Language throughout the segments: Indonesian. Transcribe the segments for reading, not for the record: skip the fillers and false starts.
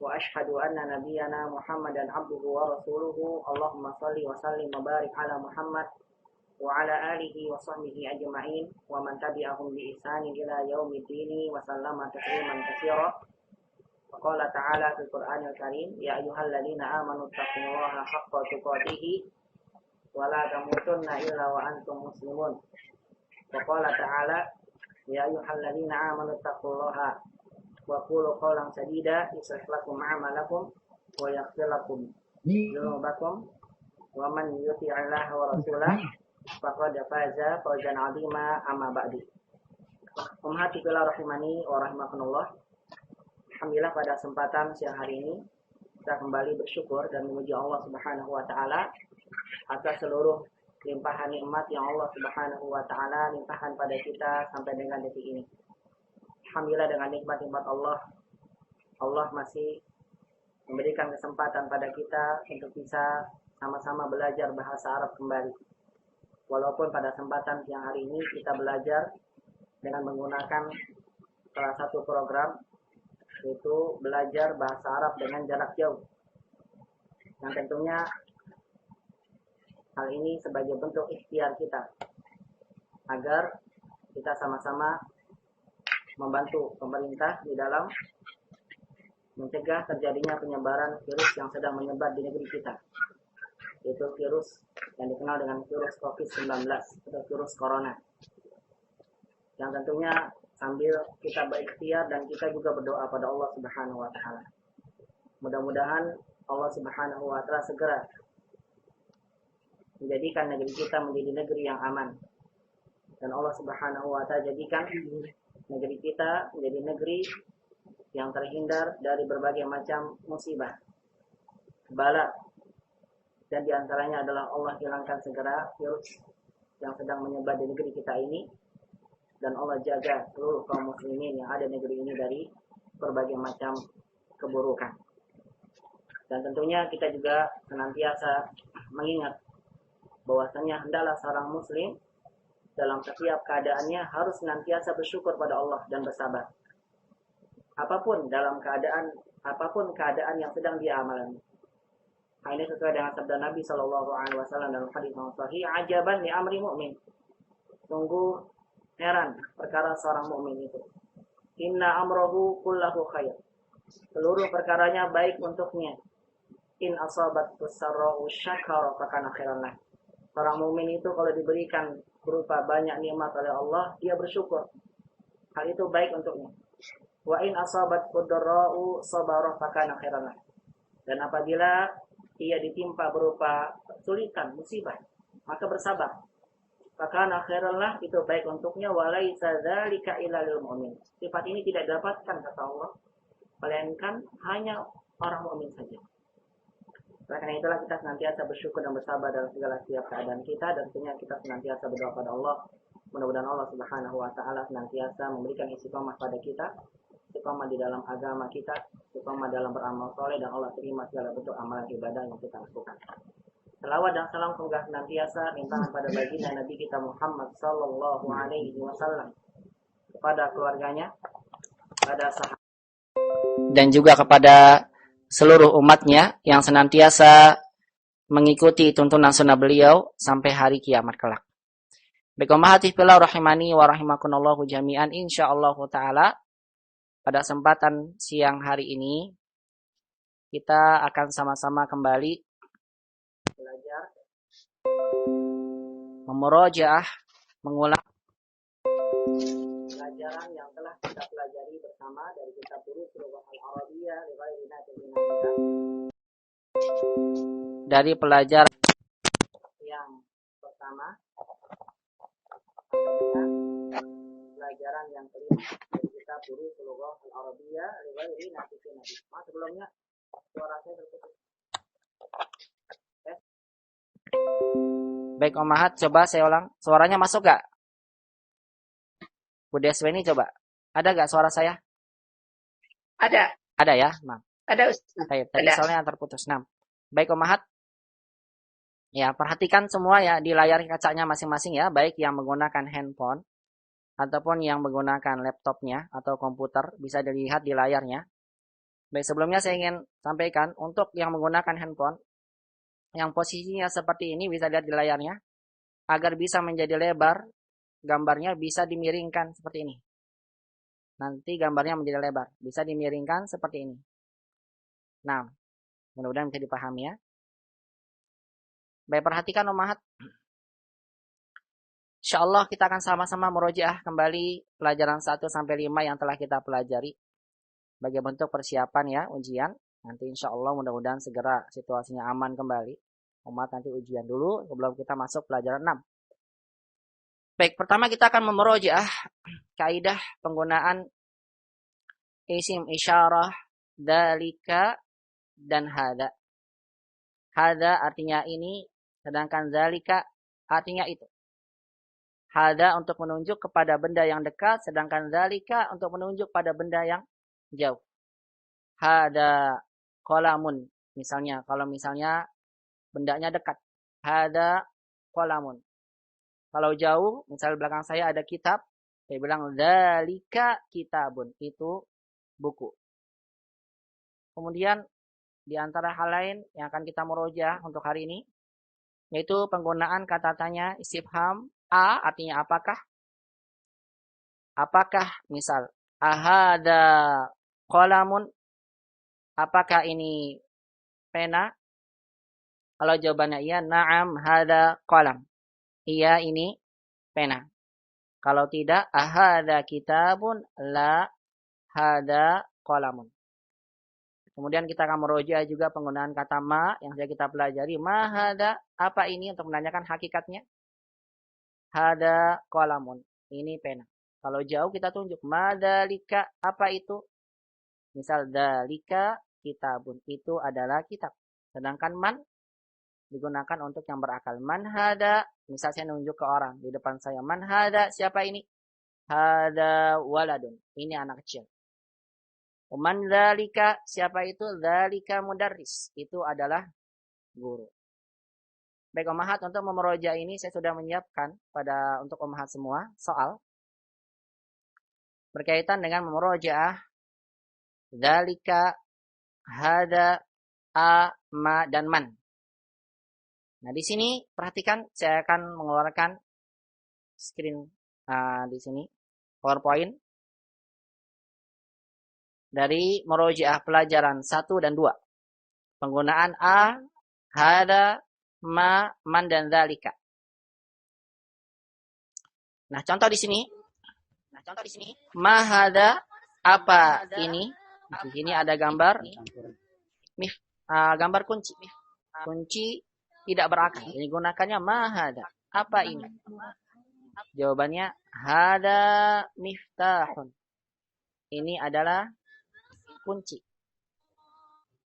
وأشهد أن نبينا محمدا عبده ورسوله اللهم صل وسلم وبارك على محمد وعلى آله وصحبه أجمعين ومن تبعهم بإحسان إلى يوم الدين وسلم تسليما كثيرا. وقال تعالى في القرآن الكريم يا أيها الذين آمنوا اتقوا الله حق تقاته ولا تموتن إلا وأنتم مسلمون. وقال تعالى يا أيها الذين آمنوا اتقوا الله وقولوا قولا سديدا يصلح لكم أعمالكم ويغفر لكم ذنوبكم ومن يطع الله ورسوله faqad faza fawzan 'azima amma ba'du. Ummati fillah rahimani wa rahimakumullah. Alhamdulillah pada kesempatan siang hari ini kita kembali bersyukur dan memuji Allah Subhanahu wa taala atas seluruh limpahan nikmat yang Allah Subhanahu wa taala limpahkan pada kita sampai dengan detik ini. Alhamdulillah dengan nikmat-nikmat Allah masih memberikan kesempatan pada kita untuk bisa sama-sama belajar bahasa Arab kembali. Walaupun pada kesempatan siang hari ini kita belajar dengan menggunakan salah satu program, yaitu belajar bahasa Arab dengan jarak jauh. Yang tentunya hal ini sebagai bentuk ikhtiar kita agar kita sama-sama membantu pemerintah di dalam mencegah terjadinya penyebaran virus yang sedang menyebar di negeri kita, yaitu virus yang dikenal dengan virus COVID-19 atau virus corona. Yang tentunya sambil kita berikhtiar dan kita juga berdoa pada Allah Subhanahu wa taala. Mudah-mudahan Allah Subhanahu wa taala segera menjadikan negeri kita menjadi negeri yang aman. Dan Allah Subhanahu wa taala jadikan negeri kita menjadi negeri yang terhindar dari berbagai macam musibah, bala. Dan diantaranya adalah Allah hilangkan segera virus yang sedang menyebar di negeri kita ini. Dan Allah jaga seluruh kaum muslimin yang ada di negeri ini dari berbagai macam keburukan. Dan tentunya kita juga senantiasa mengingat bahwasanya hendaklah seorang muslim dalam setiap keadaannya harus senantiasa bersyukur pada Allah dan bersabar. Apapun keadaan yang sedang dia amalkan. Ini sesuai dengan sabda Nabi Shallallahu Alaihi Wasallam dalam hadis yang sahih, ajaban li amri mu'min. Sungguh heran perkara seorang mukmin itu. Inna amrohu kullahu khair. Seluruh perkaranya baik untuknya. In asabat tusarra'u syakara fakana khairan lah. Seorang mukmin itu kalau diberikan berupa banyak nikmat oleh Allah, dia bersyukur. Hal itu baik untuknya. Wa in asabat qudra'u sabara fakana khairan lah. Dan apabila ia ditimpa berupa kesulitan, musibah, maka bersabar. Maka akhirallah itu baik untuknya walaisa dzalika illa lil mu'min. Sifat ini tidak didapatkan kata Allah, melainkan hanya orang mukmin saja. Oleh karena itulah kita senantiasa bersyukur dan bersabar dalam segala setiap keadaan kita, dan tentunya kita senantiasa berdoa pada Allah. Mudah-mudahan Allah Subhanahu wa taala senantiasa memberikan istiqomah pada kita, istiqomah di dalam agama kita, istiqomah dalam beramal soleh, dan Allah terima segala bentuk amalan ibadah yang kita lakukan. Selawat dan salam semoga senantiasa limpahan pada baginda Nabi kita Muhammad Sallallahu Alaihi Wasallam, kepada keluarganya, kepada sahabat, dan juga kepada seluruh umatnya yang senantiasa mengikuti tuntunan sunnah beliau sampai hari kiamat kelak. Baik, ummati fillah rahimani wa rahimakumullah jami'an, insyaallah taala. Pada kesempatan siang hari ini kita akan sama-sama kembali belajar memurojaah, mengulang pelajaran yang telah kita pelajari bersama dari kitab Durusul Al-Arabiyyah li ghairi nafi'in. Dari pelajaran yang pertama pelajaran yang kelima dari kitab Durusul Al-Arabiyyah li ghairi nafi'in. Sebelumnya suara saya terputus. Baik, Om Mahat, coba saya ulang. Suaranya masuk gak? Bu Desweni coba. Ada gak suara saya? Ada. Ada ya? Nah. Ada, Ustaz. Tadi soalnya terputus. Nah. Baik, Om Mahat. Ya, perhatikan semua ya di layar kacanya masing-masing ya, baik yang menggunakan handphone ataupun yang menggunakan laptopnya atau komputer, bisa dilihat di layarnya. Baik, sebelumnya saya ingin sampaikan untuk yang menggunakan handphone yang posisinya seperti ini, bisa lihat di layarnya, agar bisa menjadi lebar, gambarnya bisa dimiringkan seperti ini. Nanti gambarnya menjadi lebar, bisa dimiringkan seperti ini. Nah, mudah-mudahan bisa dipahami ya. Baik, perhatikan Ummahat. Insyaallah kita akan sama-sama murojaah kembali pelajaran 1 sampai 5 yang telah kita pelajari. Sebagai bentuk persiapan ya, ujian. Nanti insyaallah mudah-mudahan segera situasinya aman kembali. Umat nanti ujian dulu sebelum kita masuk pelajaran 6. Baik, pertama kita akan memurojaah kaidah penggunaan isim isyarah, dalika, dan hada. Hada artinya ini, sedangkan zalika artinya itu. Hada untuk menunjuk kepada benda yang dekat, sedangkan zalika untuk menunjuk pada benda yang jauh. Hada qalamun, misalnya, kalau misalnya bendanya dekat. Hada qalamun. Kalau jauh, misal belakang saya ada kitab, saya bilang zalika kitabun, itu buku. Kemudian di antara hal lain yang akan kita murojaah untuk hari ini, yaitu penggunaan kata tanya istifham. A artinya apakah? Apakah, misal, ahada qalamun, apakah ini pena? Kalau jawabannya iya, na'am hada qalam. Iya, ini pena. Kalau tidak, ahada kitabun, la hada qalamun. Kemudian kita akan merojaah juga penggunaan kata ma yang sudah kita pelajari. Ma hada, apa ini, untuk menanyakan hakikatnya. Hada qalamun, ini pena. Kalau jauh kita tunjuk ma dalika, apa itu? Misal dalika kitabun, itu adalah kitab. Sedangkan man digunakan untuk yang berakal. Man hada, misal saya nunjuk ke orang di depan saya. Man hada, siapa ini? Hada waladun, ini anak kecil. Man dalika, siapa itu? Dalika mudarris, itu adalah guru. Baik Ummahat, untuk memurojaah ini saya sudah menyiapkan untuk Ummahat semua soal berkaitan dengan memurojaah dalika, hada, a, ma, dan man. Nah, di sini perhatikan, saya akan mengeluarkan screen di sini PowerPoint dari murojaah pelajaran 1 dan 2. Penggunaan a, hada, ma, man, dan dalika. Nah, contoh di sini. Ma hada, apa ini? Di sini ada gambar gambar kunci. Kunci tidak berakal. Ini gunakannya ma hada. Apa ini? Jawabannya hada miftahun. Ini adalah kunci.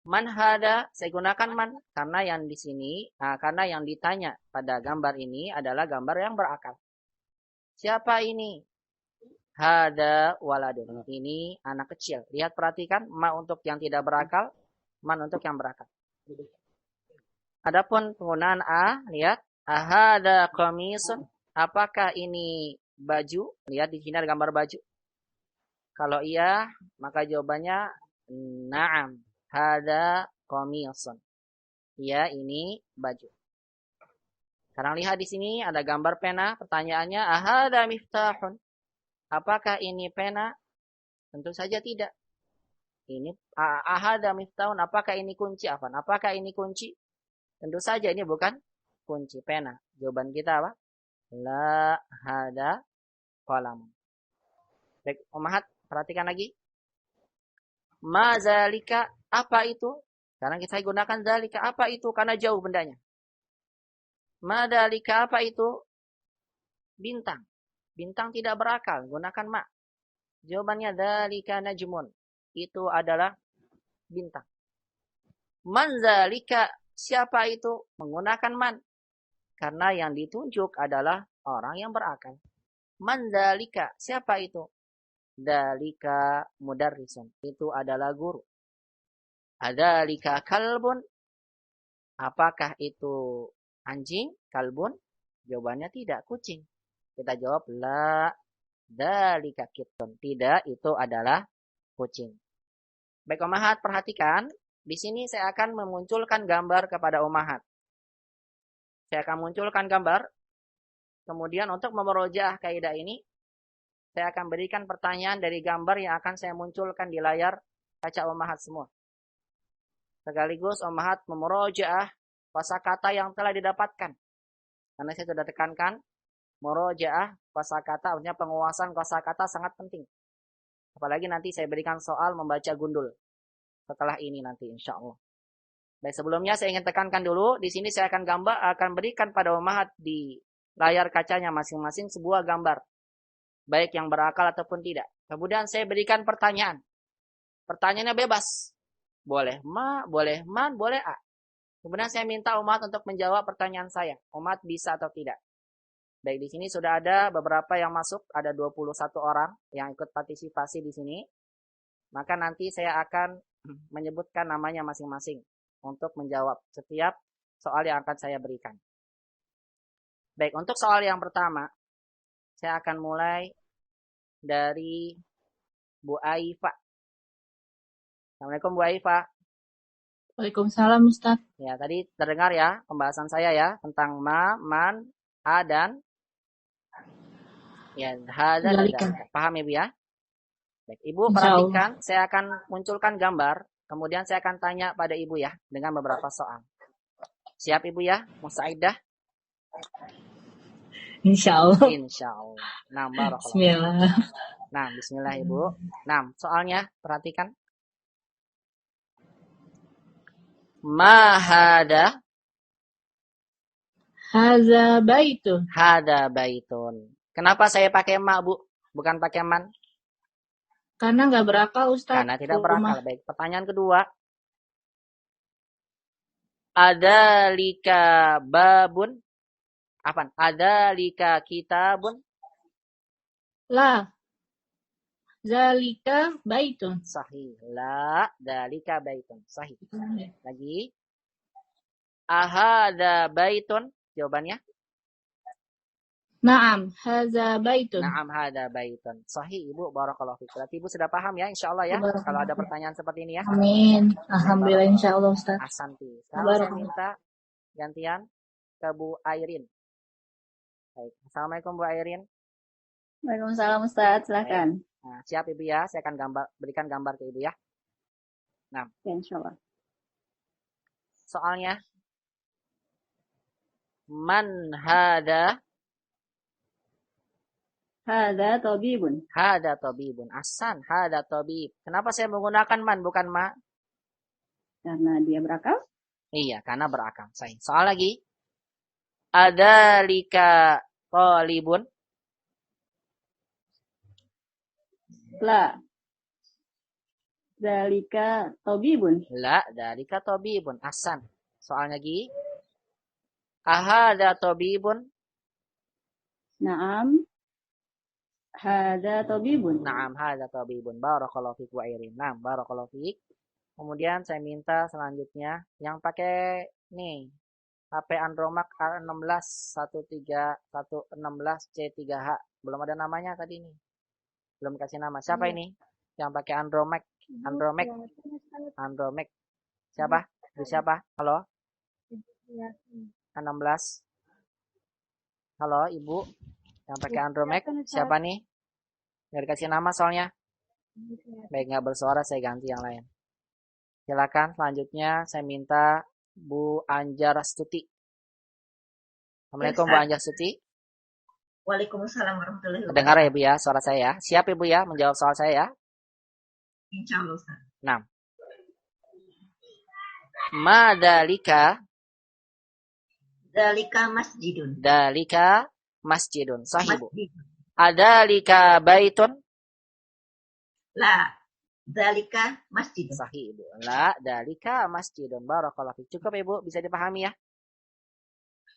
Man hada, saya gunakan man karena yang di sini, karena yang ditanya pada gambar ini adalah gambar yang berakal. Siapa ini? Hada waladun. Ini anak kecil. Lihat, perhatikan, ma untuk yang tidak berakal, man untuk yang berakal. Adapun penggunaan a, lihat, ahada qamisun, apakah ini baju? Lihat di sini ada gambar baju. Kalau iya, maka jawabannya na'am, hada qamisun. Iya, ini baju. Sekarang lihat di sini ada gambar pena. Pertanyaannya, ahada miftahun, apakah ini pena? Tentu saja tidak. Ini ahada miftahun, apakah ini kunci? Apakah ini kunci? Tentu saja ini bukan kunci, pena. Jawaban kita apa? La hada qalam. Baik, Ummahat, perhatikan lagi. Ma zalika, apa itu? Sekarang saya gunakan zalika, apa itu? Karena jauh bendanya. Ma zalika, apa itu? Bintang. Bintang tidak berakal, gunakan ma. Jawabannya zalika najmun. Itu adalah bintang. Man zalika, siapa itu? Menggunakan man. Karena yang ditunjuk adalah orang yang berakal. Man zalika, siapa itu? Dalika mudarrisun, itu adalah guru. Adalika kalbun, apakah itu anjing? Kalbun, jawabannya tidak, kucing. Kita jawab la, dalika kitun, tidak, itu adalah kucing. Baik Ummahat, perhatikan. Di sini saya akan memunculkan gambar kepada Ummahat. Saya akan munculkan gambar. Kemudian untuk memurojaah kaidah ini, saya akan berikan pertanyaan dari gambar yang akan saya munculkan di layar kaca Ummahat semua. Sekaligus Ummahat memurojaah kosakata yang telah didapatkan. Karena saya sudah tekankan, murojaah kosakata, artinya penguasaan kosakata sangat penting. Apalagi nanti saya berikan soal membaca gundul. Setelah ini nanti insya Allah. Baik, sebelumnya saya ingin tekankan dulu. Di sini saya akan berikan pada Ummahat di layar kacanya masing-masing sebuah gambar. Baik yang berakal ataupun tidak. Kemudian saya berikan pertanyaan. Pertanyaannya bebas. Boleh ma, boleh man, boleh a. Kemudian saya minta Ummahat untuk menjawab pertanyaan saya. Ummahat bisa atau tidak. Baik, di sini sudah ada beberapa yang masuk, ada 21 orang yang ikut partisipasi di sini. Maka nanti saya akan menyebutkan namanya masing-masing untuk menjawab setiap soal yang akan saya berikan. Baik, untuk soal yang pertama, saya akan mulai dari Bu Aifa. Assalamualaikum Bu Aifa. Waalaikumsalam Ustaz. Ya, tadi terdengar ya pembahasan saya ya tentang ma, man, a, dan ya, hada dan Dalika. dalika. Paham Ibu ya? Baik, Ibu Insya Allah. perhatikan, saya akan munculkan gambar, kemudian saya akan tanya pada Ibu ya dengan beberapa soal. Siap Ibu ya? Mustaidah? Insya Allah. Insya Allah. Nah, barakallah. Bismillah. Nah, bismillah Ibu. Nah, soalnya perhatikan. Ma hada? Haza baitun. Hada baitun. Kenapa saya pakai ma, Bu? Bukan pakai man? Karena nggak berakal Ustaz. Karena tidak Rumah. berakal. Baik, pertanyaan kedua. Ada lika babun? Apa? Ada lika kitabun? La. Zalika baitun. Sahih. La dalika baitun. Sahih. Lagi. Ahada baitun? Jawabannya? Naam. Haza baitun. Naam hada baitun. Sahih Ibu. Barakallahu fiik. Berarti Ibu sudah paham ya insya Allah ya. Kalau ada pertanyaan seperti ini ya. Amin. Alhamdulillah insya Allah Ustaz. Asanti. Sekarang saya minta gantian ke Bu Airin. Baik. Assalamualaikum Bu Airin. Waalaikumsalam Ustaz, silakan. Nah, siap Ibu ya. Saya akan berikan gambar ke Ibu ya. Nah. Ya, insyaallah. Soalnya. Man hada? Hada tabibun. Hada tabibun. Asan. Hada tabib. Kenapa saya menggunakan man bukan ma? Karena dia berakal. Iya, karena berakal. Sahih. Soal lagi. Ada lika talibun? La. Dalika tabibun. La, dalika tabibun. Asan. Soal lagi. Ahada tabibun? Naam. Hada tabibun. Naam, hada tabibun. Barakallahu fiik wa Airin. Naam, barakallahu fiik. Kemudian saya minta selanjutnya yang pakai nih HP Andromax R16 13116C3H. Belum ada namanya tadi nih. Belum kasih nama. Siapa ini? Yang pakai Andromax. Siapa? Itu siapa? Halo? 16. Halo, Ibu. Yang pakai Andromax. Siapa nih? Nggak dikasih nama soalnya. Baik, nggak bersuara, saya ganti yang lain. Silakan, selanjutnya saya minta Bu Anjar Stuti. Assalamualaikum Bu Anjar Stuti. Waalaikumsalam warahmatullahi wabarakatuh. Dengar ya Bu ya, suara saya ya. Siap Ibu ya, menjawab soal saya ya. Insya Allah Ustaz. Nah. Ma dalika? Dalika masjidun. Dalika masjidun. Sahih Bu. Masjid. Ada lika baitun? La. Dalika masjidun. Sahih Ibu. La dalika masjidun. Barakallahu fiik. Cukup Ibu, bisa dipahami ya?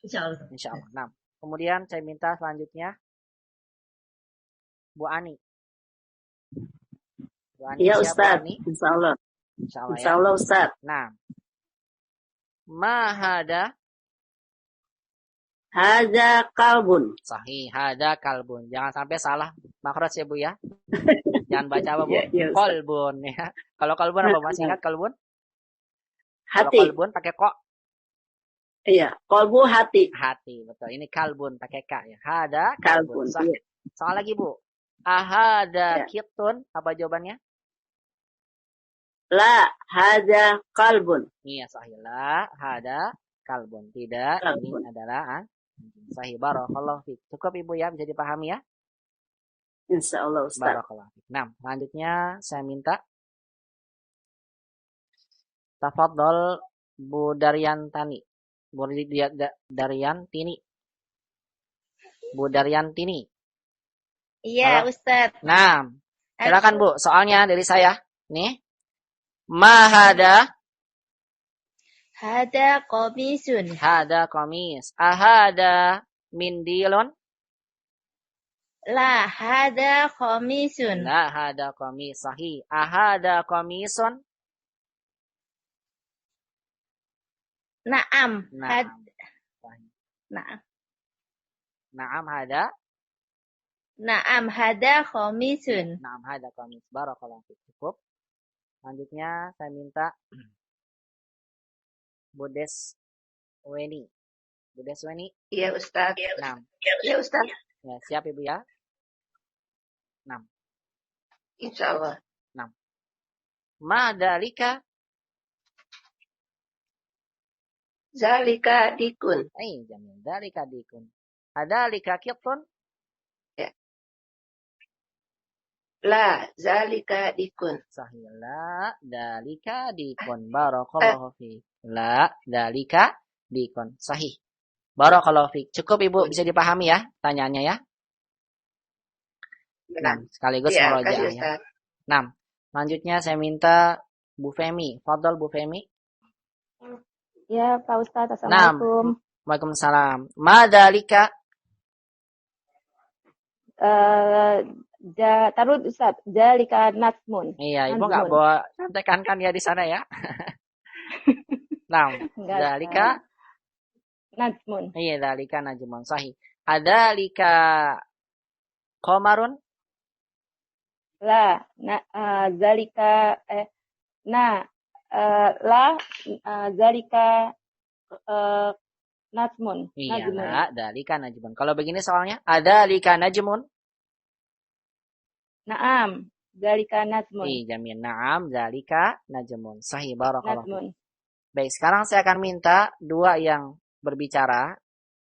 Insya Allah. Insya Allah. Nah. Kemudian saya minta selanjutnya Bu Ani. Bu Ani, Iya siap, Ustaz. Bu Ani? Insya Allah. Insya Allah Insya ya. Allah Ustaz. Nah. Ma hada? Haza kalbun. Sahih, hada kalbun. Jangan sampai salah makhraj ya Bu ya. Jangan baca apa, Bu? Ya, ya, Ustaz. Kolbun ya. Kalau kolbun apa? Masih ingat kolbun? Kalau Hati. kolbun pakai kok. Iya, kolbu hati. Hati, betul. Ini kalbun pakai k ya. Hada Kalbun. kalbun. Sahih. Iya. Soal lagi, Bu. Ahada Ya. kitun. Apa jawabannya? La hada kalbun. Iya, sahih. La hada kalbun. Tidak, Kalbun. ini adalah sahih. Barakallahu fiik. Cukup, Ibu ya, bisa dipahami ya? Insya Allah, Ustaz. Barakallahu fiik. Nah, selanjutnya saya minta tafadhol Bu Daryantani. Bu Daryantini. Bu Daryantini. Iya, Halo? Ustaz. Nah, silakan Bu, soalnya dari saya. Nih. Mahada Hada komisun. hada komis. Ahada mindilon. La hada komisun. La hada komis. Sahih. Ahada komison. Naam. Naam. Sahih. Naam. Naam hada. Naam hada komisun. Naam hada komis. Barakallahu fiik. Cukup. Selanjutnya saya minta Budes Weni. Budes Weni. Iya, Ustaz. Nah, Iya, Ustaz. ya, siap Ibu ya. 6. Insya Allah. Ma dalika. Zalika dikun. Jamil. Dalika dikun. Adalika kitun. La zalika dikun. Sahih. La dalika dikun. Barakallahu fiik. La dalika dikun. Sahih. Barakallahu fiik. Cukup Ibu, bisa dipahami ya tanyaannya ya. Benar. Sekaligus Iya, murojaah kasih ya. Ustaz. 6. Selanjutnya saya minta Bu Femi. Fadhol Bu Femi. Ya, Pak Ustaz. Assalamualaikum. Waalaikumsalam. Ma dalika. Tarud Ustaz. Jalika nasmun. Iya, Ibu Nazmun. nggak bawa contekan kan ya di sana ya. 6. Enggak. Dalika. Nasmun. Iya, dalika najmun. Sahih. Adalika qamarun. La. Zalika. La. Zalika. Nasmun. Iya, Najmun. la, dalika najmun. Kalau begini soalnya, adalika najmun. Naam. Zalika nasmun. Iya, jamin. Naam, dalika najmun. Sahih, barakallahu. Nasmun. Baik, sekarang saya akan minta dua yang berbicara,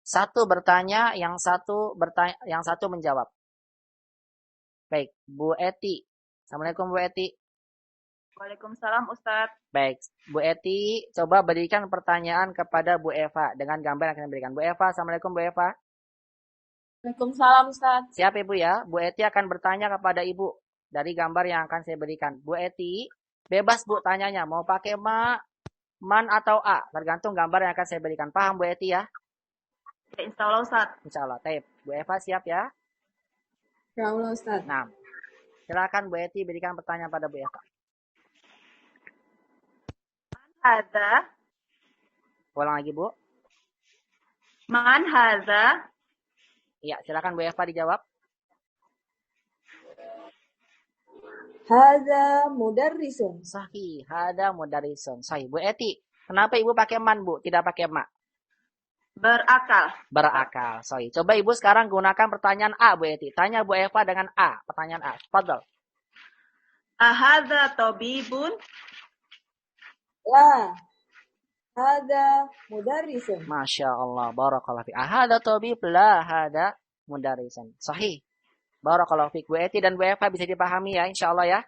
satu bertanya, yang satu menjawab. Baik, Bu Eti. Assalamualaikum Bu Eti. Waalaikumsalam Ustaz. Baik, Bu Eti, coba berikan pertanyaan kepada Bu Eva dengan gambar yang akan diberikan. Bu Eva, Assalamualaikum Bu Eva. Waalaikumsalam Ustaz. Siap Ibu ya, Bu Eti akan bertanya kepada Ibu dari gambar yang akan saya berikan. Bu Eti, bebas Bu tanyanya, mau pakai man atau a, tergantung gambar yang akan saya berikan. Paham Bu Eti ya? Ya, insya Allah Ustaz. Insya Allah. Taib. Bu Eva siap ya? Ya Allah Ustaz. Nah, silakan Bu Eti berikan pertanyaan pada Bu Eva. Hadza. Ulang lagi Bu. Man hadza. Iya, silakan Bu Eva dijawab. Hadza mudarrisun. Sahih, hada mudarrisun. Sahih. Bu Eti, kenapa Ibu pakai man Bu, tidak pakai ma? Berakal. Berakal. Sahih. Coba Ibu sekarang gunakan pertanyaan A Bu Eti. Tanya Bu Eva dengan A. Pertanyaan A. Fadhol. Ahadza tabibun. La. Hadza mudarrisun. Masya Allah. Barakallahu fiik. Hada tabib la hada mudarrisun. Sahih. Barakallahu fiik. Bu Eti dan Bu Eva bisa dipahami ya, insya Allah ya.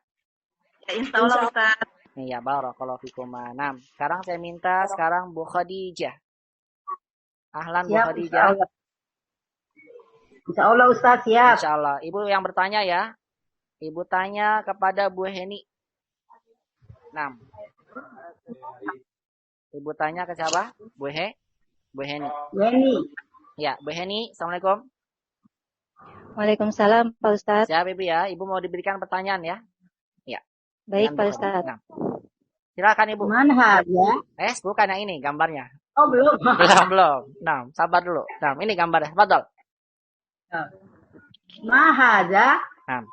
Ya, insya Allah Ustaz. Iya, barakallahu fikum. Nah, sekarang saya minta Bu Khadijah. Ahlan Bu Khadijah. Insya Allah Ustaz, siap. Insya Allah. Ibu yang bertanya ya. Ibu tanya kepada Bu Heni. 6. Ibu tanya ke siapa? Bu Heni. Weni. Ya, Bu Heni. Assalamualaikum. Waalaikumsalam Pak Ustaz. Siap Ibu ya. Ibu mau diberikan pertanyaan ya. Ya. Baik Pak Ustaz. Nah. Silakan Ibu. Man hadza? Bukan yang ini gambarnya. Oh, belum. Belum. Nah, sabar dulu. Nah, ini gambarnya. Fadhol. Ma hadza? Nah.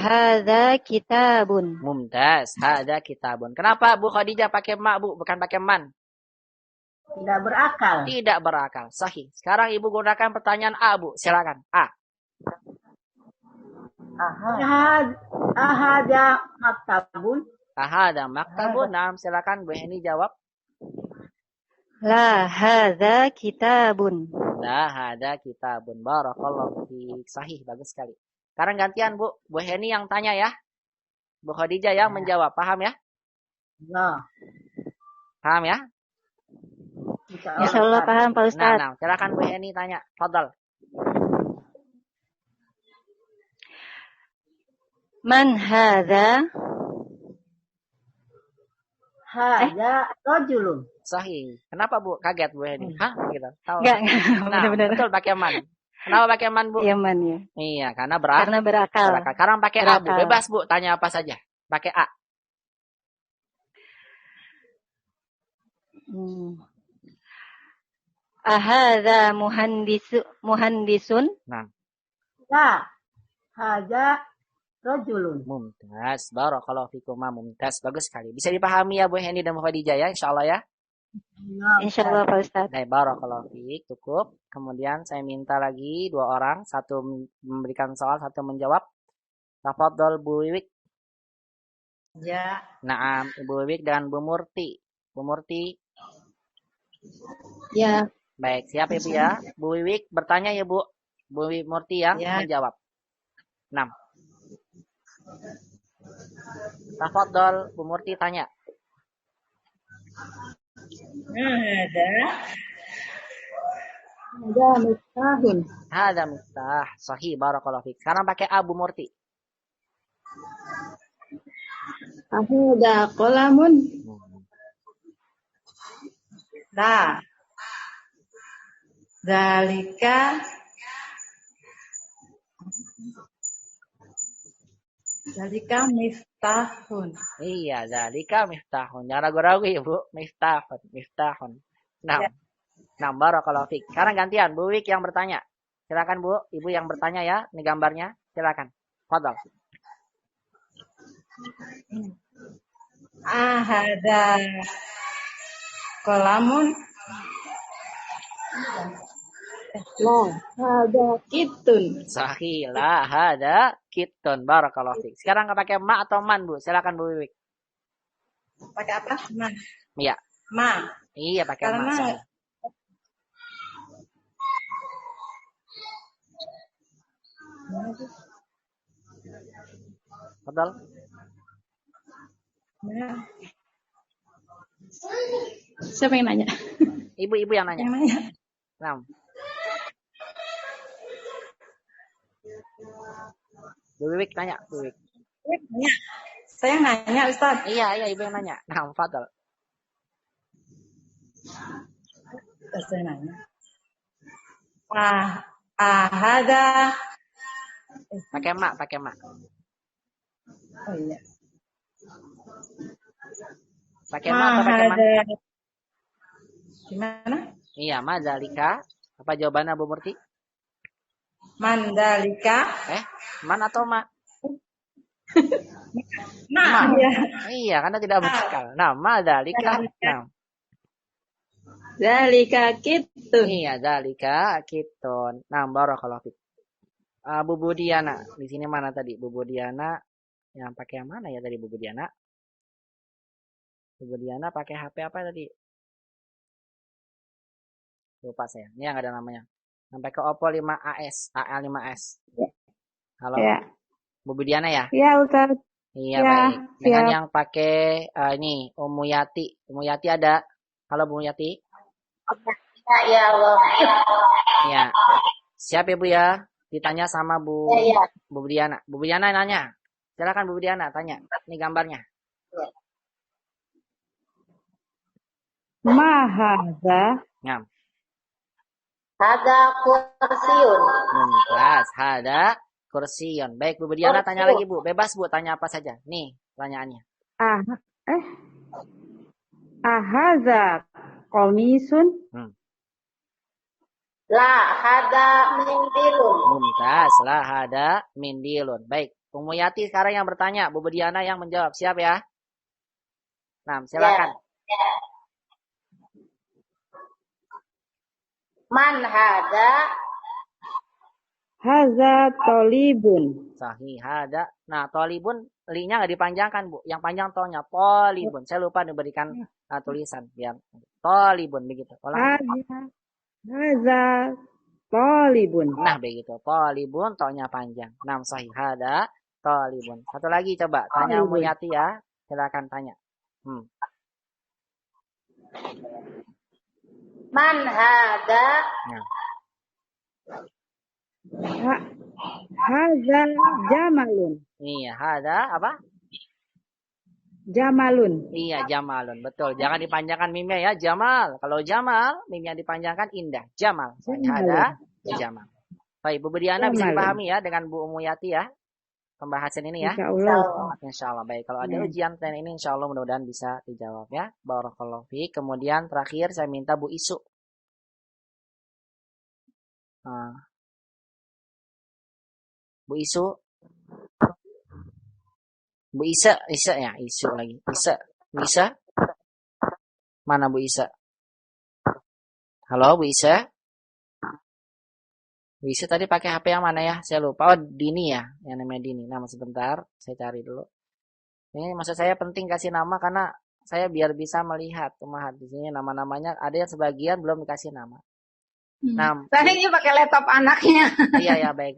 Hadza kitabun. Mumtaz. Hada kitabun. Kenapa Bu Khadijah pakai ma, Bu? Bukan pakai man. Tidak berakal. Tidak berakal. Sahih. Sekarang Ibu gunakan pertanyaan A, Bu. Silakan. A. Ahada maktabun. Ahada maktabun. Nah, silakan Bu Heni jawab. La hadza kitabun. La hada kitabun. Barakallahu fiik. Sahih. Bagus sekali. Sekarang gantian, Bu. Bu Heni yang tanya ya. Bu Khadijah yang menjawab. Paham ya? Nah, Paham ya? Insyaallah paham Pak Ustaz. Nah, silakan Bu Heni tanya. Fadal. Man hadza? hada rajulun. Sahih. Kenapa Bu? Kaget Bu Heni. Hah? Gitu. Tahu. Enggak, Nah, benar-benar. betul pakai man. Kenapa pakai man, Bu? Iya man ya. Iya, karena Karena berakal. berakal. Sekarang pakai A, Bu. Berakal. Bebas, Bu. Tanya apa saja. Pakai A. Ahadza muhandisun? Nah, La hada rajulun. mumtaz. Barakallahu fikum, mumtaz. Bagus sekali. Bisa dipahami ya Bu Heni dan Bu Khadijah ya, insyaallah ya. Insyaallah Pak Ustaz. Baik, barakallahu fiik. Cukup. Kemudian saya minta lagi 2 orang, satu memberikan soal, satu menjawab. Tafadhol Bu Wiwik. Ya. Naam, Ibu Wiwik dan Bu Murti. Bu Murti. Ya. Baik, siap Ibu ya. Bu Wiwik bertanya ya Bu. Bu Murti yang menjawab. 6. Tafadhol Bu Murti tanya. Hada miftahun. Hada miftah. Sahih, barakallahu fiik. Sekarang pakai A Bu Murti. Ahada qalamun. La. Zalika miftahun. Iya, zalika miftahun. Jangan ragu-ragu ya Bu. Miftahun, miftahun. Nah, barakallahu fiik. Sekarang gantian Bu Wik yang bertanya. Silakan Bu, Ibu yang bertanya ya. Ini gambarnya. Silakan. Fadhal. Ahada kolamun. La hada kitun. Sahih, la hada kitun. Barakallahu fiik. Sekarang nggak pakai ma atau man Bu. Silakan Bu Wik. Pakai apa? Ma. Iya. Ma. Iya, pakai ma. Karena Sahih. Fadhal. Siapa yang nanya? Ibu yang nanya. Nah. Bu Wik tanya, Bu Wik. Saya nanya Ustaz. Iya, Ibu yang nanya. Nah, Fadhal. Saya nanya. Ahada. Pakai ma. Oh iya. Pakai ma atau pakai man? Gimana? Iya, ma zalika. Apa jawabannya Bu Murti? Mandalika. Man atau ma? Ma. Ya. Iya, karena tidak berakal. Nah, ma zalika. Nah. Zalika kitun. Iya, zalika kitun. Nah, barakallahu fiik. Bu Budiana, di sini mana tadi? Bu Budiana yang pakai yang mana ya tadi Bu Budiana? Bu Budiana pakai HP apa tadi? Lupa saya. Ini yang ada namanya. Sampai ke Oppo 5AS, AL5S. Halo. Ya. Bu Budiana ya? Ya Ustaz. Iya, Ya, baik. Dengan siap. yang pakai ini Ummu Yati. Ummu Yati ada. Halo Bu Yati. Ya Allah. Iya. Siap ya Bu ya? Ditanya sama Bu Budiana. Bu Budiana nanya. Silakan Bu Budiana tanya. Ini gambarnya. Ma hadza? Ngam. Hada kursiun. Mumtaz. Hada kursiyon. Baik Bu Budiana tanya lagi Bu. Bebas Bu tanya apa saja. Nih pertanyaannya. Ahadza qamisun? La hada mindilun. Mumtaz. La hada mindilun. Baik. Umu Yati sekarang yang bertanya, Bu Budiana yang menjawab. Siap ya? Nah, silakan. Man hada? Haza tolibun. Sahih, hada. Nah, tolibun, li-nya nggak dipanjangkan, Bu. Yang panjang to-nya, tolibun. Saya lupa diberikan tulisan. Biar tolibun, begitu. Ulang. Haza tolibun. Nah, begitu. Tolibun, to-nya panjang. Nah, sahih, hada, tolibun. Satu lagi coba. Tanya Umu Yati ya. Silakan tanya. Man hada? Nah. Haza jamalun. Iya, hada apa? Jamalun. Iya, jamalun. Betul. Jangan dipanjangkan mimnya ya, jamal. Kalau jamal, mimnya dipanjangkan indah. Jamal. Hada, jamal. Baik, Bu Budiana bisa dipahami ya dengan Bu Umu Yati ya. Pembahasan ini ya. Insya Allah. Baik, kalau ada ujian dan ini insya Allah mudah-mudahan bisa dijawab ya. Barakallahu fiik. Kemudian terakhir saya minta Bu Isu. Bu Isu. Bu Isa ya, Isu lagi. Isa. Mana Bu Isa? Halo Bu Isa. Bu Isa tadi pakai HP yang mana ya? Saya lupa. Oh, Dini ya, yang namanya Dini. Nama sebentar, saya cari dulu. Ini maksud saya penting kasih nama karena saya biar bisa melihat Umahat di sini nama-namanya ada yang sebagian belum dikasih nama. Nah, Saya ini pakai laptop anaknya. Iya, baik.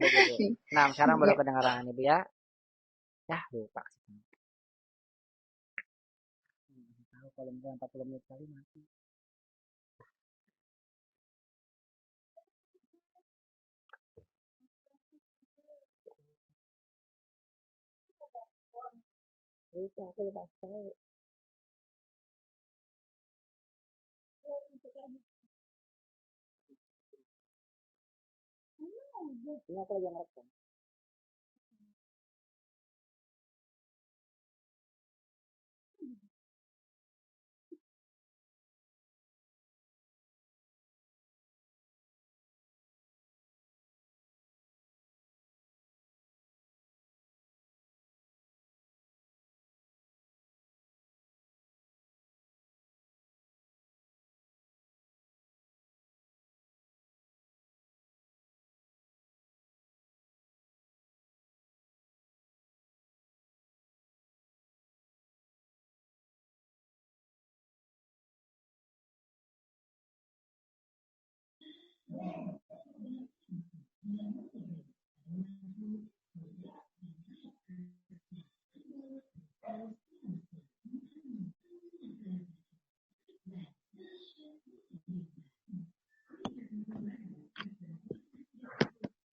Nah, sekarang baru kedengaran Ibu ya. Ya, lupa. Tahu kalau misalnya 40 menit kali mati. Aku lupa tahu. Ini aku lagi ngerekam.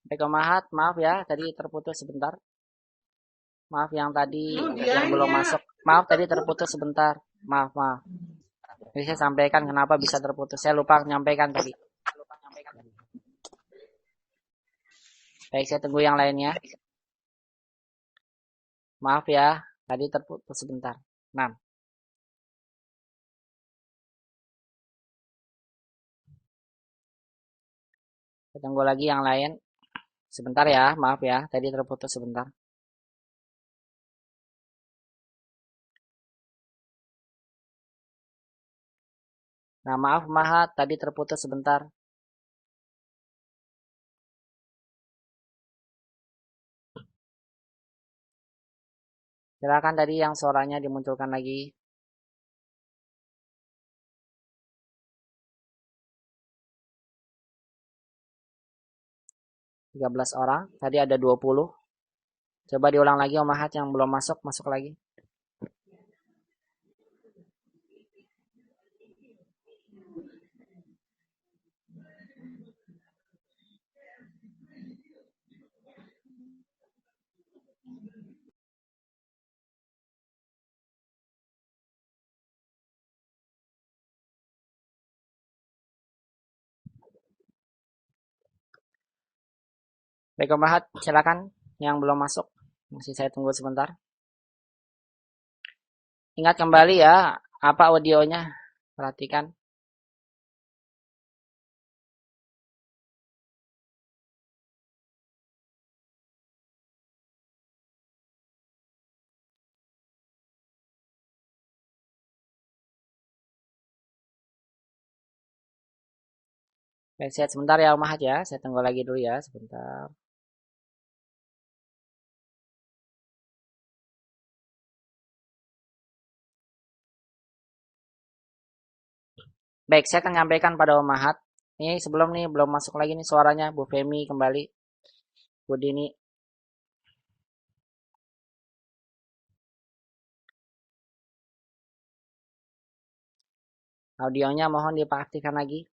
Baik, Umahat, maaf ya, tadi terputus sebentar. Maaf yang tadi yang belum masuk. Maaf tadi terputus sebentar. Maaf. Jadi saya sampaikan kenapa bisa terputus. Saya lupa menyampaikan tadi. Baik, saya tunggu yang lainnya. Maaf ya, tadi terputus sebentar. 6. Saya tunggu lagi yang lain. Sebentar ya, maaf ya, tadi terputus sebentar. Nah, maaf Mahat, tadi terputus sebentar. Silakan tadi yang suaranya dimunculkan lagi. (13 orang, tadi ada 20. Coba diulang lagi Umahat yang belum masuk lagi. Baik Umahat, silakan yang belum masuk. Masih saya tunggu sebentar. Ingat kembali ya, apa audionya? Perhatikan. Baik, saya sebentar ya Umahat ya. Saya tunggu lagi dulu ya sebentar. Baik, saya akan menyampaikan pada Umahat. Ini sebelum nih belum masuk lagi nih suaranya Bu Femi kembali. Bu Dini. Audionya mohon diaktifkan lagi.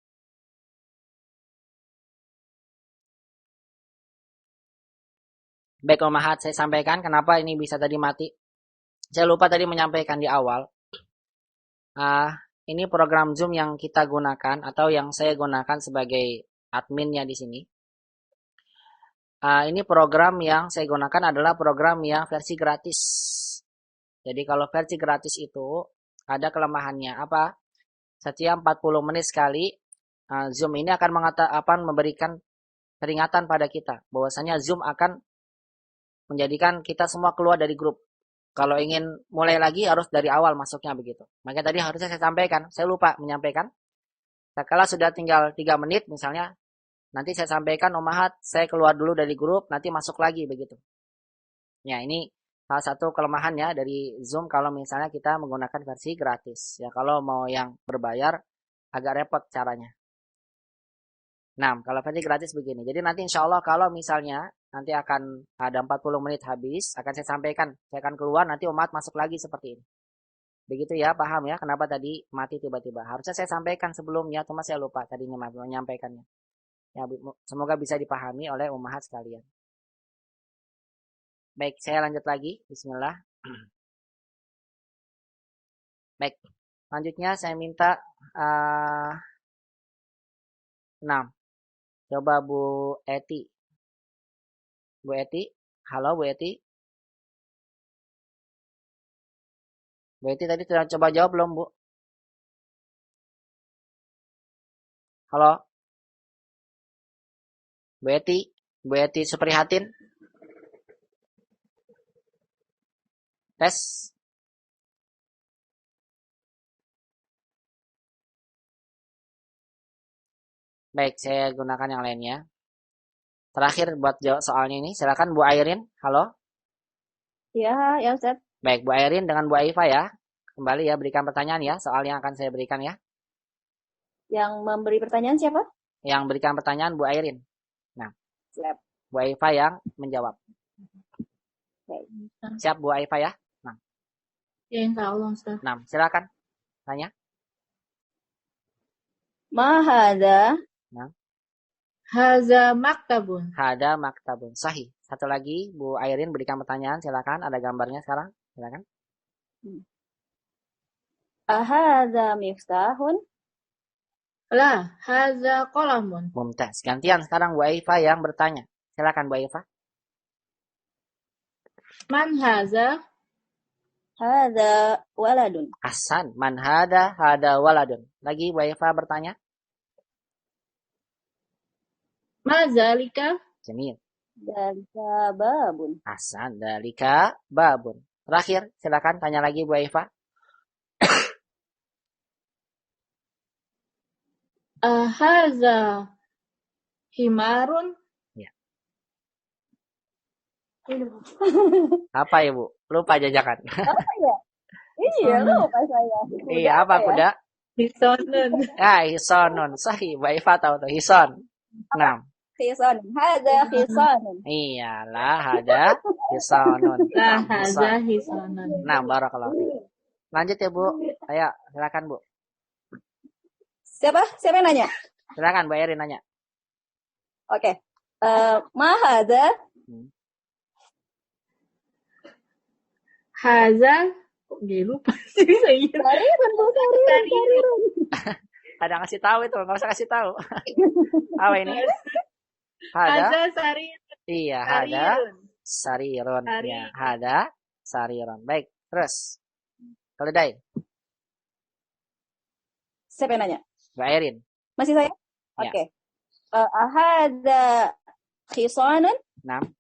Baik Umahat, saya sampaikan kenapa ini bisa tadi mati. Saya lupa tadi menyampaikan di awal. Ini program Zoom yang kita gunakan atau yang saya gunakan sebagai adminnya di sini. Ini program yang saya gunakan adalah program yang versi gratis. Jadi kalau versi gratis itu ada kelemahannya apa? Setiap 40 menit sekali Zoom ini akan memberikan peringatan pada kita bahwasanya Zoom akan menjadikan kita semua keluar dari grup. Kalau ingin mulai lagi harus dari awal masuknya begitu. Makanya tadi harusnya saya sampaikan, saya lupa menyampaikan. Kalau sudah tinggal 3 menit misalnya, nanti saya sampaikan Umahat, saya keluar dulu dari grup, nanti masuk lagi begitu. Ya, ini salah satu kelemahannya dari Zoom kalau misalnya kita menggunakan versi gratis. Ya, kalau mau yang berbayar agak repot caranya. Nah, kalau versi gratis begini. Jadi nanti insya Allah kalau misalnya nanti akan ada 40 menit habis, akan saya sampaikan. Saya akan keluar, nanti Umahat masuk lagi seperti ini. Begitu ya, paham ya kenapa tadi mati tiba-tiba. Harusnya saya sampaikan sebelumnya, cuma saya lupa tadinya menyampaikannya. Ya, semoga bisa dipahami oleh Umahat sekalian. Baik, saya lanjut lagi. Bismillah. Baik, lanjutnya saya minta 6. Coba Bu Eti. Bu Eti, halo Bu Eti. Bu Eti tadi sudah coba jawab belum Bu? Halo? Bu Eti Suprihatin. Tes. Baik, saya gunakan yang lainnya. Terakhir buat jawab soalnya ini, silakan Bu Airin. Halo? Ya, ya Ustaz. Baik, Bu Airin dengan Bu Aifa ya. Kembali ya, berikan pertanyaan ya, soal yang akan saya berikan ya. Yang memberi pertanyaan siapa? Yang berikan pertanyaan Bu Airin. Nah, Siap. Bu Aifa yang menjawab. Baik. Siap Bu Aifa ya? Nah. Ya, insya Allah Ustaz. Nah, silakan. Tanya. Ma hadza? Nah. Haza maktabun. Hada maktabun. Sahih. Satu lagi, Bu Airin berikan pertanyaan. Silakan. Ada gambarnya sekarang. Silakan. Ahadza miftahun? La, haza qalamun. Mumtaz. Gantian sekarang Bu Aifa yang bertanya. Silakan Bu Aifa. Man haza? Hadza waladun. Ahsan. Man hada waladun. Lagi Bu Aifa bertanya. Ma zalika? Jamil. Dzalika babun. Ahsan. Dalika babun. Terakhir, silakan tanya lagi Bu Aifa. Haza himarun? Ya. Apa ya Bu? Lupa jajakan. Apa ya? Iya, lupa saya. Iya, apa kuda? Hisonun. Hisonun. Sahih. Bu Aifa tahu tuh. Hison. 6. Khisan. Hadza khisanun. Iyalah, ada hisonun. La, haza hisonun. Nah, barakallahu fiik. Lanjut ya Bu. Ayo, silakan Bu. Siapa? Siapa yang nanya? Silakan Bu Erin nanya. Oke. Ma hadza? Haza? Kok dia lupa sih saya? Sarirun, Bu, sarirun. Ada ngasih tahu itu, nggak usah kasih tahu. Apa ini? Haza sarirun. Iya, hada sarirun. Ya, hada sarirun. Baik, terus. Keledai. Siapa yang nanya? Bu Erin. Masih saya? Ya. Oke. Ahadza khisanun? 6.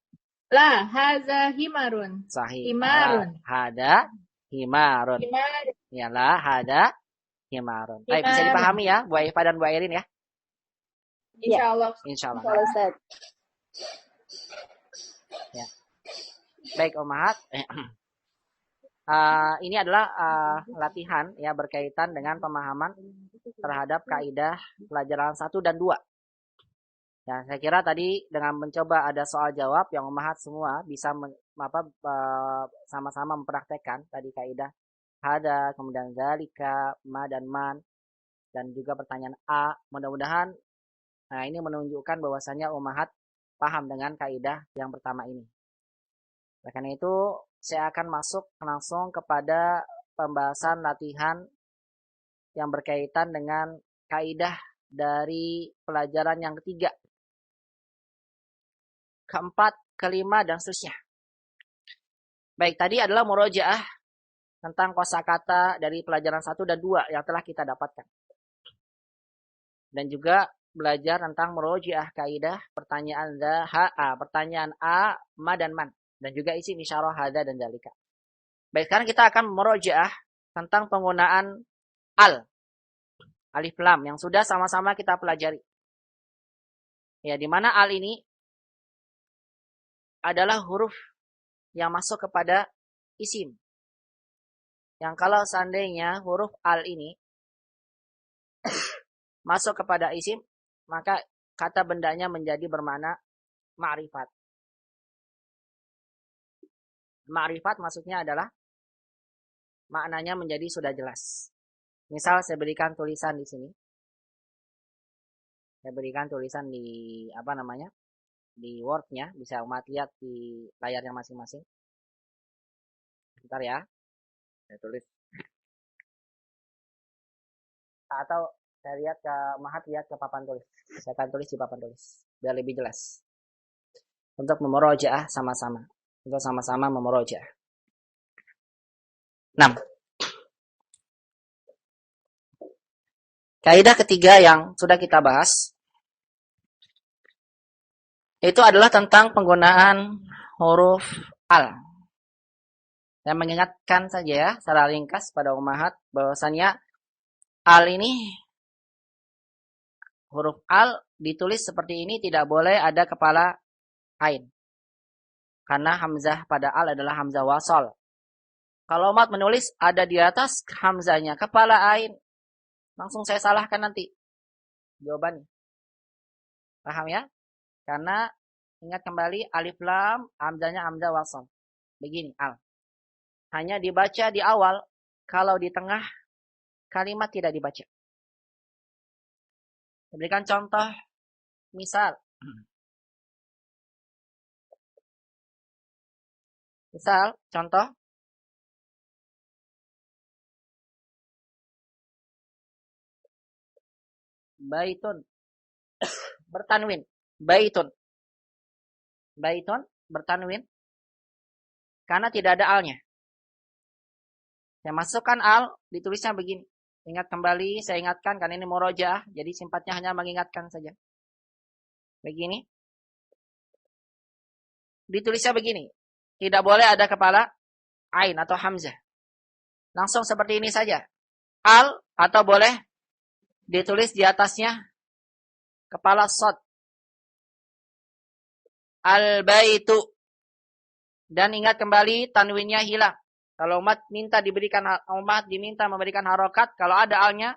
La, haza himarun. Sahih. Himarun. Hada himarun. Himarun. Iyalah, hada himarun. Baik, bisa dipahami ya Bu Aifa dan Bu Erin ya? Insyaallah. Insyaallah. Kalau Ustaz. Ya. Baik Ummahat. Ini adalah latihan ya berkaitan dengan pemahaman terhadap kaidah pelajaran 1 dan 2. Ya, saya kira tadi dengan mencoba ada soal jawab yang Ummahat semua bisa sama-sama mempraktekkan tadi kaidah hada, kemudian zalika, ma dan man, dan juga pertanyaan A. Mudah-mudahan ini menunjukkan bahwasannya Ummahat paham dengan kaidah yang pertama ini. Oleh karena itu, saya akan masuk langsung kepada pembahasan latihan yang berkaitan dengan kaidah dari pelajaran yang ketiga, keempat, kelima, dan seterusnya. Baik, tadi adalah murojaah tentang kosakata dari pelajaran 1 dan 2 yang telah kita dapatkan. Dan juga belajar tentang murojaah kaidah pertanyaan pertanyaan A, ma dan man, dan juga isim isyarah hadza dan dzalika. Baik, sekarang kita akan murojaah tentang penggunaan al, alif lam yang sudah sama-sama kita pelajari. Ya, di mana al ini adalah huruf yang masuk kepada isim. Yang kalau seandainya huruf al ini masuk kepada isim, maka kata bendanya menjadi bermakna ma'rifat. Ma'rifat maksudnya adalah maknanya menjadi sudah jelas. Misal saya berikan tulisan di sini. Saya berikan tulisan di di Word-nya, bisa umat lihat di layarnya masing-masing. Bentar ya. Saya tulis. Atau saya lihat lihat ke papan tulis. Saya akan tulis di papan tulis biar lebih jelas. Untuk memurojaah sama-sama. Untuk sama-sama memurojaah. 6. Kaidah ketiga yang sudah kita bahas itu adalah tentang penggunaan huruf al. Saya mengingatkan saja ya secara ringkas pada Ummahat bahwasannya al ini, huruf al ditulis seperti ini tidak boleh ada kepala ain. Karena hamzah pada al adalah hamzah wasal. Kalau umat menulis ada di atas hamzahnya kepala ain, langsung saya salahkan nanti jawabannya. Paham ya? Karena ingat kembali alif lam hamzahnya hamzah wasal. Begini al. Hanya dibaca di awal, kalau di tengah kalimat tidak dibaca. Saya berikan contoh misal. Misal contoh baitun bertanwin. Baitun bertanwin karena tidak ada alnya. Saya masukkan al, ditulisnya begini. Ingat kembali, saya ingatkan karena ini murojaah, jadi sifatnya hanya mengingatkan saja. Begini. Ditulisnya begini. Tidak boleh ada kepala ain atau hamzah. Langsung seperti ini saja. Al atau boleh ditulis di atasnya kepala shad. Al-baitu. Dan ingat kembali tanwinnya hilang. Kalau umat diminta memberikan harokat, kalau ada alnya,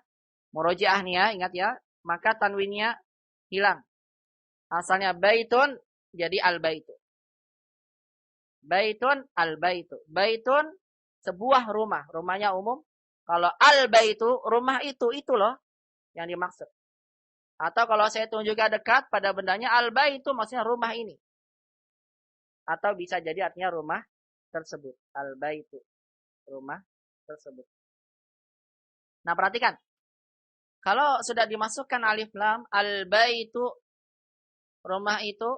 murojaah nih ya, ingat ya, maka tanwinnya hilang. Asalnya baitun, jadi al-baitu. Baitun, al-baitu. Baitun, sebuah rumah. Rumahnya umum. Kalau al-baitu, rumah itu loh yang dimaksud. Atau kalau saya tunjukkan dekat pada bendanya, al-baitu maksudnya rumah ini. Atau bisa jadi artinya rumah tersebut. Al-baitu. Rumah tersebut. Nah, perhatikan. Kalau sudah dimasukkan alif lam, al-baitu, rumah itu.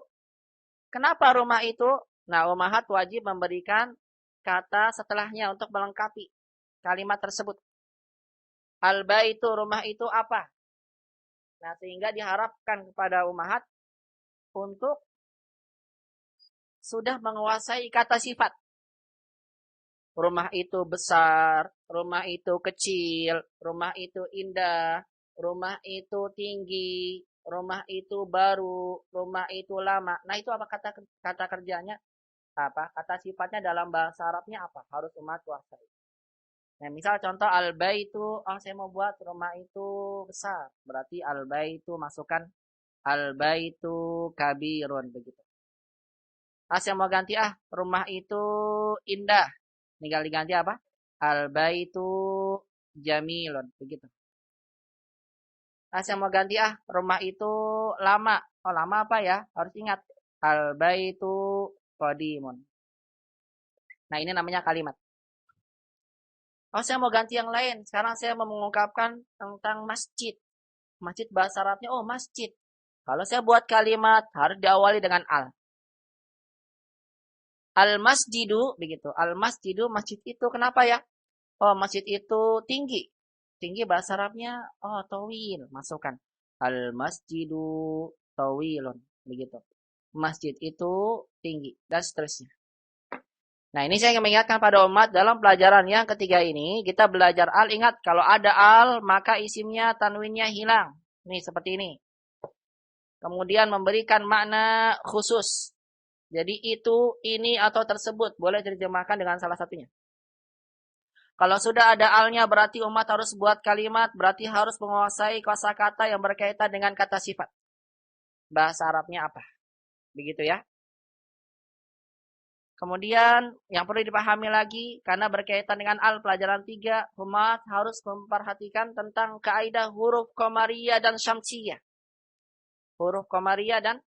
Kenapa rumah itu? Nah, ummahat wajib memberikan kata setelahnya untuk melengkapi kalimat tersebut. Al-baitu, rumah itu apa? Nah, sehingga diharapkan kepada ummahat untuk sudah menguasai kata sifat. Rumah itu besar, rumah itu kecil, rumah itu indah, rumah itu tinggi, rumah itu baru, rumah itu lama. Nah, itu apa kata kerjanya? Apa? Kata sifatnya dalam bahasa Arabnya apa? Harus umat kuasai. Nah, misal contoh al-baitu, saya mau buat rumah itu besar. Berarti al-baitu masukkan al-baitu kabirun begitu. Saya mau ganti rumah itu indah. Tinggal diganti apa? Al-baitu jamilun begitu. Saya mau ganti rumah itu lama. Oh, lama apa ya? Harus ingat. Al-baitu qadimun. Nah, ini namanya kalimat. Saya mau ganti yang lain. Sekarang saya mau mengungkapkan tentang masjid. Masjid bahasa Arabnya, masjid. Kalau saya buat kalimat, harus diawali dengan al. Al-masjidu, begitu. Al-masjidu, masjid itu. Kenapa ya? Masjid itu tinggi. Tinggi bahasa Arabnya, tawil. Masukkan. Al-masjidu tawilun. Begitu. Masjid itu tinggi. Dan seterusnya. Nah, ini saya ingin mengingatkan pada umat dalam pelajaran yang ketiga ini, kita belajar al. Ingat, kalau ada al, maka isimnya, tanwinnya hilang. Nih, seperti ini. Kemudian memberikan makna khusus. Jadi itu, ini, atau tersebut. Boleh diterjemahkan dengan salah satunya. Kalau sudah ada alnya, berarti umat harus buat kalimat, berarti harus menguasai kosakata yang berkaitan dengan kata sifat. Bahasa Arabnya apa? Begitu ya. Kemudian yang perlu dipahami lagi, karena berkaitan dengan al pelajaran 3, umat harus memperhatikan tentang kaidah huruf qamariyah dan syamsiyah. Huruf qamariyah dan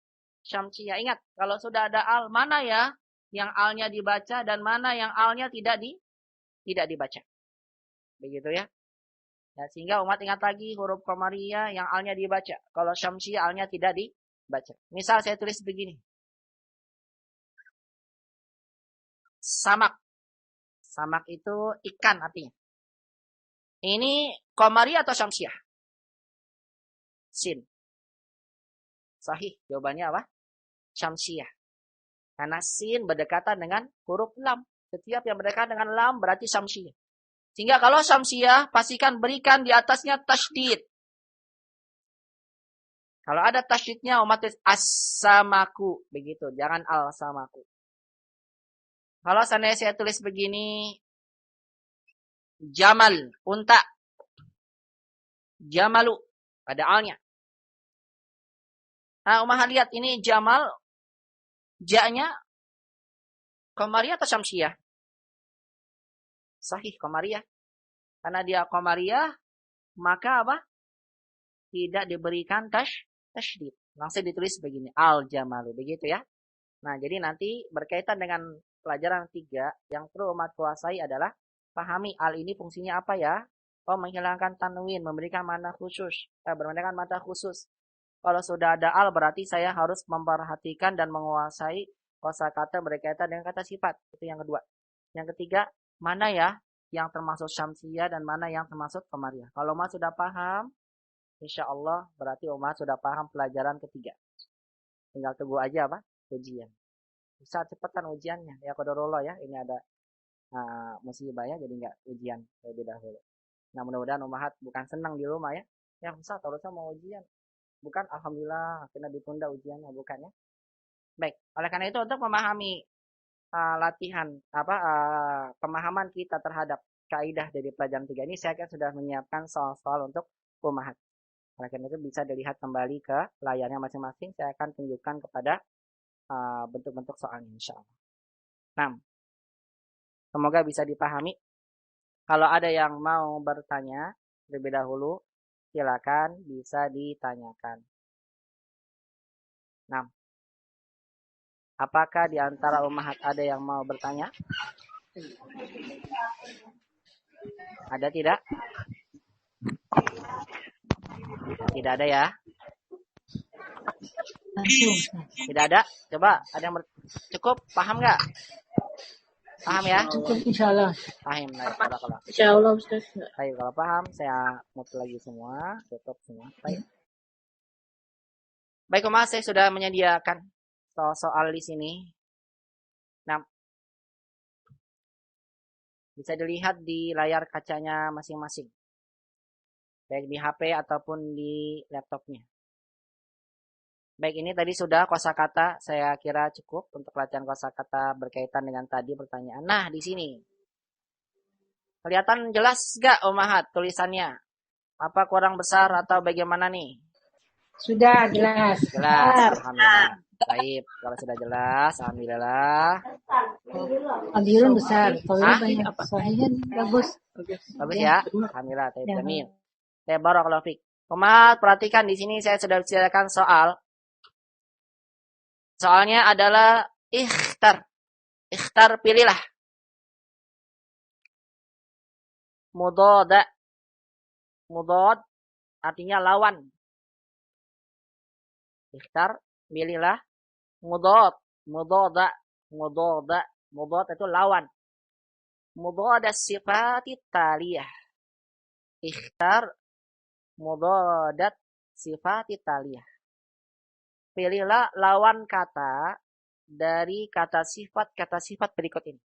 syamsiyah. Ingat, kalau sudah ada al, mana ya yang alnya dibaca dan mana yang alnya tidak dibaca. Begitu ya. Nah, sehingga umat ingat lagi huruf qamariyah yang alnya dibaca. Kalau syamsiyah alnya tidak dibaca. Misal saya tulis begini. Samak. Samak itu ikan artinya. Ini qamariyah atau syamsiyah? Sin. Sahih. Jawabannya apa? Syamsiyah. Karena sin berdekatan dengan huruf lam. Setiap yang berdekatan dengan lam berarti syamsiyah. Sehingga kalau syamsiyah, pastikan berikan di atasnya tasydid. Kalau ada tasydidnya, umat as-samaku. Begitu. Jangan al-samaku. Kalau seandainya saya tulis begini, jamal, unta. Jamalu, ada alnya. Nah, umat lihat ini jamal, ja-nya qamariyah atau syamsiyah? Sahih, qamariyah. Karena dia qamariyah, maka apa? Tidak diberikan tasydid. Langsung ditulis begini, al-jamalu. Begitu ya. Nah, jadi nanti berkaitan dengan pelajaran 3 yang perlu umat kuasai adalah pahami al ini fungsinya apa ya? Menghilangkan tanwin, memberikan makna khusus. Bermakna makna khusus. Kalau sudah ada al berarti saya harus memperhatikan dan menguasai kosakata berkaitan dengan kata sifat. Itu yang kedua. Yang ketiga, mana ya yang termasuk syamsiyah dan mana yang termasuk qamariyah. Kalau umat sudah paham, insya Allah berarti umat sudah paham pelajaran ketiga. Tinggal tunggu aja apa? Ujian. Bisa cepetan ujiannya. Ya qadarullah ya. Ini ada musibah ya. Jadi nggak ujian lebih dahulu. Nah, mudah-mudahan umat bukan senang di rumah ya. Yang Ustaz harusnya mau ujian. Bukan alhamdulillah akhirnya ditunda ujiannya. Bukan ya. Baik. Oleh karena itu untuk memahami latihan pemahaman kita terhadap kaidah dari pelajaran 3 ini, saya akan sudah menyiapkan soal-soal untuk umahat. Oleh karena itu bisa dilihat kembali ke layarnya masing-masing. Saya akan tunjukkan kepada bentuk-bentuk soalnya insyaallah. Nah, semoga bisa dipahami. Kalau ada yang mau bertanya lebih dahulu, silakan bisa ditanyakan. Nah, apakah di antara ummahat ada yang mau bertanya? Ada tidak? Tidak ada ya? Tidak ada? Coba, ada yang cukup? Paham nggak? Paham ya? Cukup insyaallah. Paham. Insyaallah Ustaz. Baik, kalau paham, saya mute lagi semua, tutup semua. Baik. Baik, Mas, saya sudah menyediakan soal di sini. Nah, bisa dilihat di layar kacanya masing-masing. Baik di HP ataupun di laptopnya. Baik, ini tadi sudah kosakata. Saya kira cukup untuk latihan kosakata berkaitan dengan tadi pertanyaan. Nah, di sini. Kelihatan jelas gak Ummahat tulisannya? Apa kurang besar atau bagaimana nih? Sudah jelas. Jelas, alhamdulillah. Baik, kalau sudah jelas, alhamdulillah. Alhamdulillah besar. Kalau Hah? banyak sahihan bagus. Bagus ya? Alhamdulillah. Taib jamil. Taib barakallahu fiik. Ummahat, perhatikan di sini saya sudah sediakan soal. Soalnya adalah ikhtar. Ikhtar, pilihlah. Mudhad. Mudhad artinya lawan. Ikhtar, pilihlah. Mudhad. Mudhad. Mudhad. Mudhad itu lawan. Mudhad as-sifati taliyah. Ikhtar mudhadat sifati taliyah. Pilihlah lawan kata dari kata sifat berikut ini.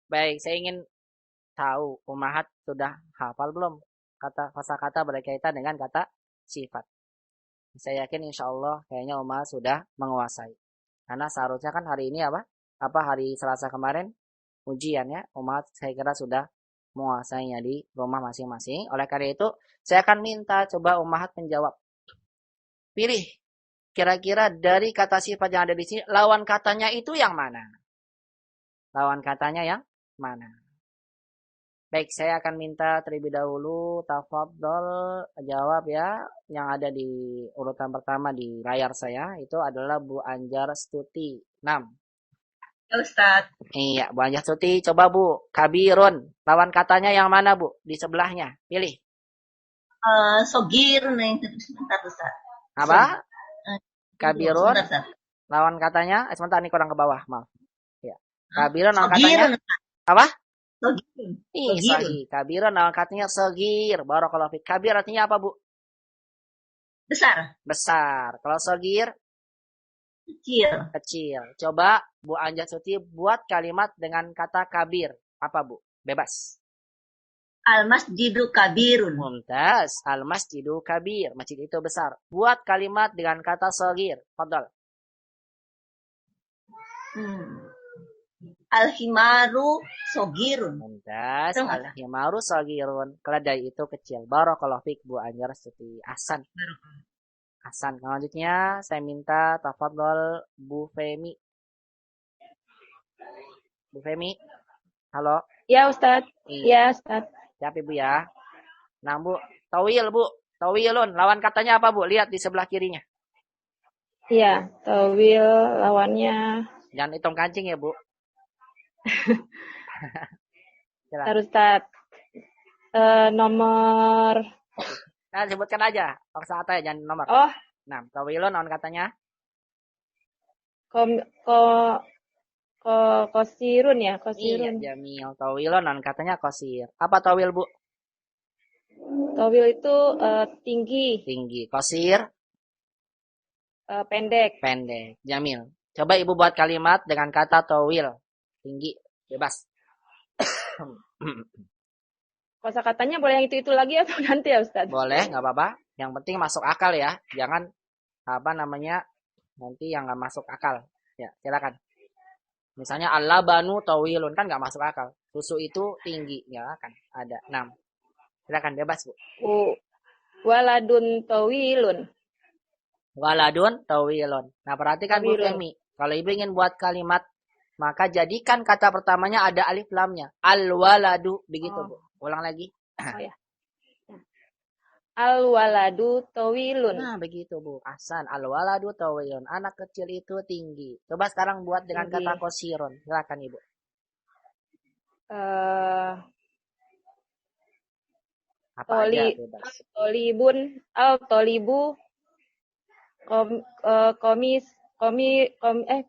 Baik, saya ingin tahu Ummahat sudah hafal belum kosakata berkaitan dengan kata sifat. Saya yakin insya Allah kayaknya Ummahat sudah menguasai. Karena seharusnya kan hari ini hari Selasa kemarin ujian ya. Ummahat saya kira sudah menguasainya di rumah masing-masing. Oleh karena itu saya akan minta coba Ummahat menjawab. Pilih. Kira-kira dari kata sifat yang ada di sini, lawan katanya itu yang mana? Lawan katanya yang mana? Baik, saya akan minta terlebih dahulu, tafadhol jawab ya. Yang ada di urutan pertama di layar saya, itu adalah Bu Anjar Stuti. 6. Ya, Ustaz. Iya, Bu Anjar Stuti, coba Bu. Kabirun, lawan katanya yang mana Bu? Di sebelahnya, pilih. Sogir, nih, sebentar Ustaz. Apa? Kabirun, Sebentar, lawan katanya, sebentar nih kurang ke bawah, maaf. Ya. Kabirun lawan katanya, apa? Sogir. Sahih. Kabirun lawan katanya sogir. Barakallahu fiik. Kabir artinya apa Bu? Besar. Besar. Kalau sogir? Kecil. Kecil. Coba Bu Anjar Suti buat kalimat dengan kata kabir. Apa Bu? Bebas. Al-masjidu kabirun. Mumtaz. Al-masjidu kabir. Masjid itu besar. Buat kalimat dengan kata sogir. Fadal. Al-himaru sogirun. Mumtaz. Al-himaru sogirun. Keledai itu kecil. Barakallahu fiik Bu Anjar Suti. Ahsan. Ahsan. Selanjutnya saya minta tafadhol Bu Femi. Bu Femi. Halo. Ya Ustaz. Iya Ustaz. Siap Ibu ya. Nah Bu, tawil Bu. Tawilun. Lawan katanya apa Bu? Lihat di sebelah kirinya. Iya, tawil lawannya. Jangan hitung kancing ya Bu. Terus Ustaz. Nomor. Nah sebutkan aja. Paksa kata ya, jangan nomor. Oh. Nah, tawilun lawan katanya. Kosirun ya, kosirun. Iya, jamil. Tawilun lawan katanya kosir. Apa tawil Bu? Tawil itu tinggi. Tinggi. Kosir? Pendek. Pendek. Jamil. Coba Ibu buat kalimat dengan kata tawil. Tinggi. Bebas. Kosakatanya boleh yang itu lagi atau nanti ya Ustaz? Boleh, nggak apa-apa. Yang penting masuk akal ya. Jangan nanti yang nggak masuk akal. Ya, silakan. Misalnya al-labanu tawilun, kan nggak masuk akal. Susu itu tinggi, nggak akan ada. 6. Silakan bebas Bu. Waladun tawilun. Waladun tawilun. Nah perhatikan Bu Femi. Kalau Ibu ingin buat kalimat, maka jadikan kata pertamanya ada alif lamnya. Al-waladu, begitu Bu. Ulang lagi. Oh ya. Al-waladu tawilun. Nah, begitu Bu. Ahsan. Al-waladu tawilun. Anak kecil itu tinggi. Coba sekarang buat dengan kata kosirun. Silakan Ibu. Apa aja bebas. Tolibun. Al-tolibu.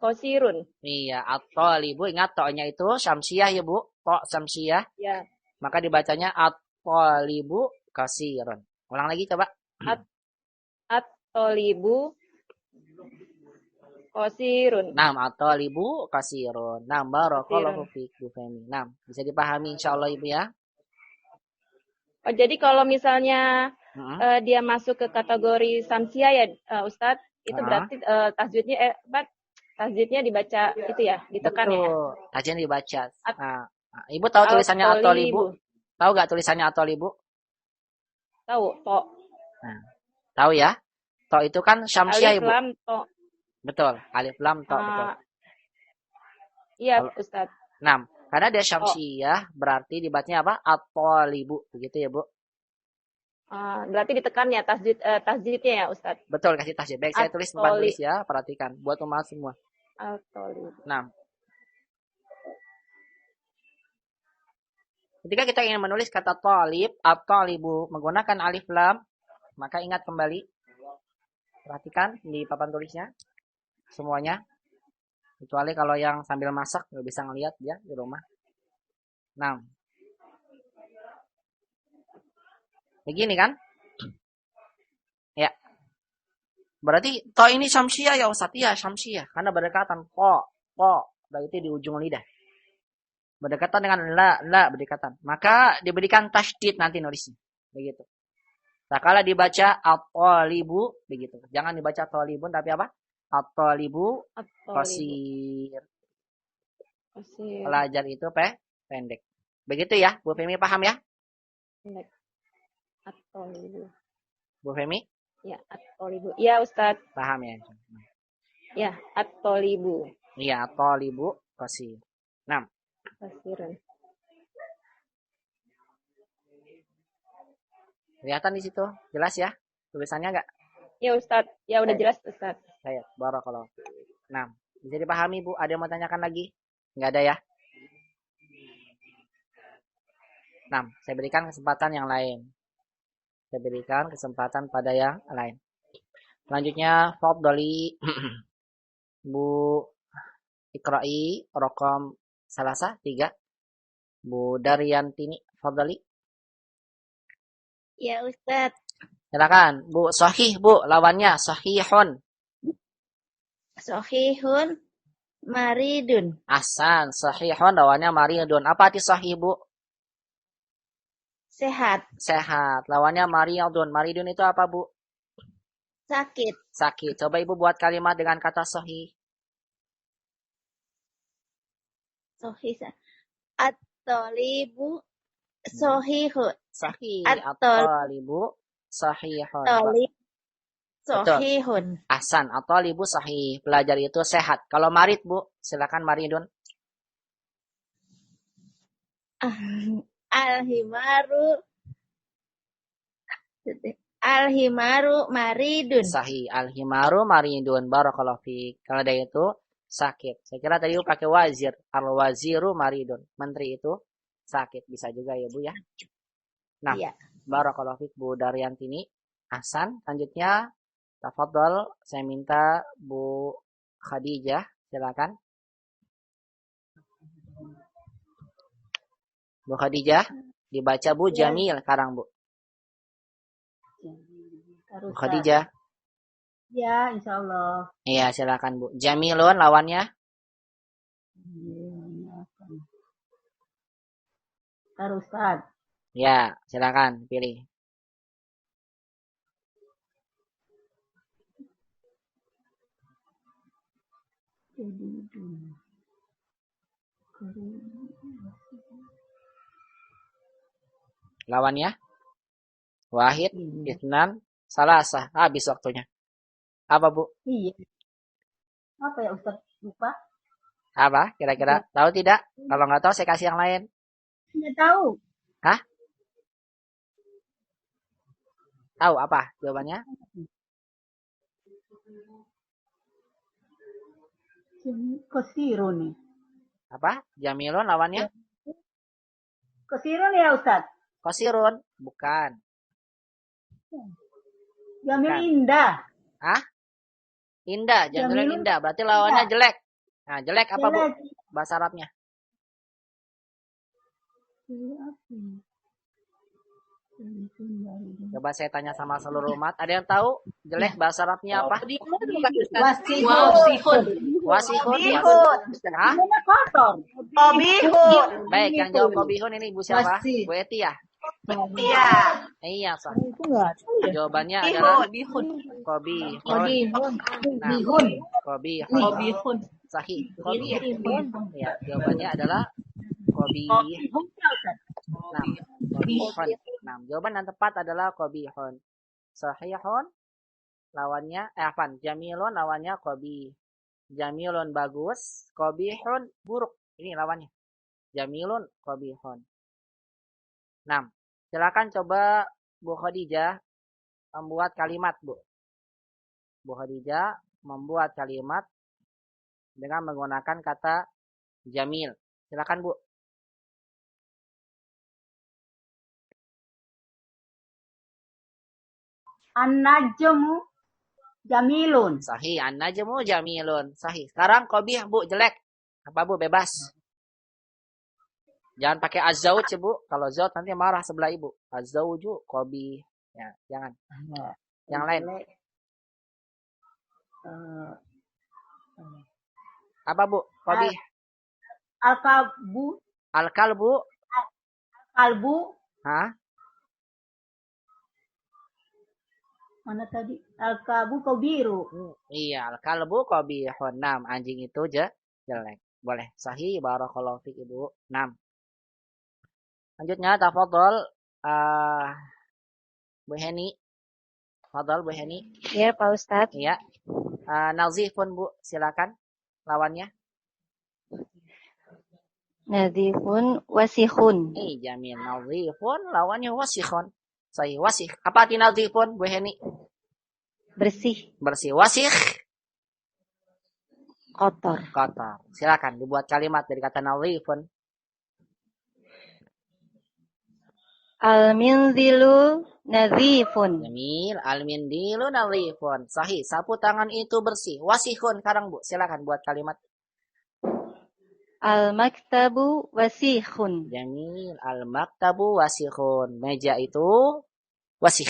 Kosirun. Iya. At-tolibu. Ingat to'nya itu syamsiah ya Bu. To' syamsiah. Ya. Maka dibacanya at-tolibu kosirun. Ulang lagi coba. At-tolibu kosirun. At-tolibu kosirun. Barakallahu fiik Bu Femi. Bisa dipahami insyaallah Ibu ya. Oh, jadi kalau misalnya dia masuk ke kategori samsia ya Ustadz, itu berarti tasjidnya dibaca itu ya, ditekan ya. Betul. Tajwidnya dibaca. Nah, Ibu tahu tulisannya atolibu? Tahu gak tulisannya atolibu? Tahu, to. Nah, tahu ya? To itu kan syamsiah, Alif Ibu. lam to. Betul, alif lam to, betul. Iya, Ustaz. 6. Karena dia syamsiah, berarti dibacanya apa? Atolibu, begitu ya, Bu? Berarti ditekan ya tasjidnya ya, Ustaz. Betul, kasih tasjid. Baik, saya tulis depan tulis ya, perhatikan buat umat semua. Atolibu. 6. Ketika kita ingin menulis kata talib atau libu menggunakan alif lam, maka ingat kembali, perhatikan di papan tulisnya semuanya, kecuali kalau yang sambil masak nggak bisa ngelihat ya di rumah. 6. Begini kan? Ya. Berarti to ini syamsiah ya Ustaz? Iya, syamsiah karena berdekatan po, berarti di ujung lidah. Berdekatan dengan la berdekatan. Maka diberikan tasydid nanti nulisnya. Begitu. Nah, kalau dibaca at-talibu begitu. Jangan dibaca talibun tapi apa? At-talibu qasir. Pelajar itu pendek. Begitu ya, Bu Femi paham ya? Pendek. At-talibu. Bu Femi? Ya, at-talibu. Ya, Ustaz. Paham ya? Ya, at-talibu. Iya, at-talibu qasir. 6. Kasiran. Kelihatan di situ? Jelas ya? Tulisannya enggak? Ya Ustaz, ya udah jelas Ustaz. Baik, barakallahu. 6. Bisa dipahami Bu? Ada yang mau tanyakan lagi? Enggak ada ya? 6. Saya berikan kesempatan yang lain. Saya berikan kesempatan pada yang lain. Selanjutnya, fadhali Bu Iqra'i raqam Salasa 3. Bu Daryantini, fadhali. Ya Ustaz. Silakan, Bu. Sahih, Bu. Lawannya sahihun. Sahihun maridun. Ahsan, sahihun lawannya maridun. Apa arti sahih, Bu? Sehat. Sehat. Lawannya maridun. Maridun itu apa, Bu? Sakit. Sakit. Coba Ibu buat kalimat dengan kata sahih. Sahih. At-talibu sahihun. Sahih. At-talibu sahihun. Sahihun. Ahsan. At-talibu sahih. Pelajar itu sehat. Kalau marid, Bu, silakan maridun. Al-himaru maridun. Sahih. Al-himaru maridun. Barakallahu fiik. Kalau dia itu sakit. Saya kira tadi pakai wazir. Al-waziru maridun. Menteri itu sakit. Bisa juga ya, Bu ya. Nah, iya. Barakallahu fiik Bu Daryantini. Ahsan. Selanjutnya, tafadhol. Saya minta Bu Khadijah. Silakan. Bu Khadijah. Dibaca Bu Jamil sekarang, Bu. Bu Khadijah. Ya, insya Allah. Iya, silakan Bu. Jamilun lawannya? Ustaz. Ya, silakan pilih. Lawannya? Wahid, Isnan, Salasah. Habis waktunya. Apa, Bu? Iya. Apa ya Ustaz? Lupa. Apa? Kira-kira tahu tidak? Kalau nggak tahu saya kasih yang lain. Tidak tahu. Hah? Tahu apa jawabannya? Kosirun. Apa? Jamilun lawannya? Kosirun ya Ustaz? Kosirun. Bukan. Jamil Bukan. indah. Hah? Indah. Jamilun Jamilun indah. Berarti lawannya indah. jelek. Nah, jelek apa, Bu? Jelek. Bahasa Arabnya. Coba saya tanya sama seluruh umat. Ada yang tahu jelek bahasa Arabnya apa? Wasihun. Wasihun. Hah? Kotor. Qobihun. Baik, yang jawab kobihun ini Ibu siapa? Bu Eti ya? Iya. Iya, sah. Itu enggak ada ya? Jawabannya adalah Bihun. qabihun. Kodihun. Nah, Bihun. qabihun. Bihun. Sahih. Qabihun. Ya, jawabannya adalah qabih. Bihun ya Ustaz. Nah, qabihun. Nah, jawaban yang tepat adalah qabihun. Sahihun lawannya jamilun lawannya qabih. Jamilun bagus, qabihun buruk. Ini lawannya. Jamilun, qabihun. 6. Silakan coba Bu Khadijah membuat kalimat, Bu. Bu Khadijah membuat kalimat dengan menggunakan kata jamil. Silakan, Bu. An-najmu jamilun. Sahih, an-najmu jamilun. Sahih. Sekarang qabih, Bu, jelek. Apa, Bu? Bebas. Jangan pakai az-zauj, Bu. Kalau zauj nanti marah sebelah Ibu. Az-zauju qabih. Ya, jangan. Yang lain. Apa, Bu? Qabih. Al-kalbu. Al-kalbu. Kalbu. Hah? Mana tadi? Al-kalbu kabiru. Iya, al-kalbu qabihun. 6. Anjing itu jelek. Boleh. Sahih. Barakallahu fiik, Ibu. 6. Lanjutnya, tafadhol. Bu Heni. Tafadhol, Bu Heni. Ya, Pak Ustadz. Iya. Nazifun, Bu. Silakan. Lawannya. Nadhifun wasihun. Jamil. Nazifun. Lawannya wasikhun. Sahih. Wasih. Apa arti nazifun, Bu Heni? Bersih. Bersih. Wasikh. Kotor. Kotor. Silakan dibuat kalimat dari kata nazifun. Al-minzilu nadhifun. Jamil. Al-mindilu nazifun. Sahih. Sapu tangan itu bersih. Wasikhun. Sekarang, Bu. Silakan buat kalimat. Al-maktabu wasihun. Jamil. Al-maktabu wasikhun. Meja itu wasih.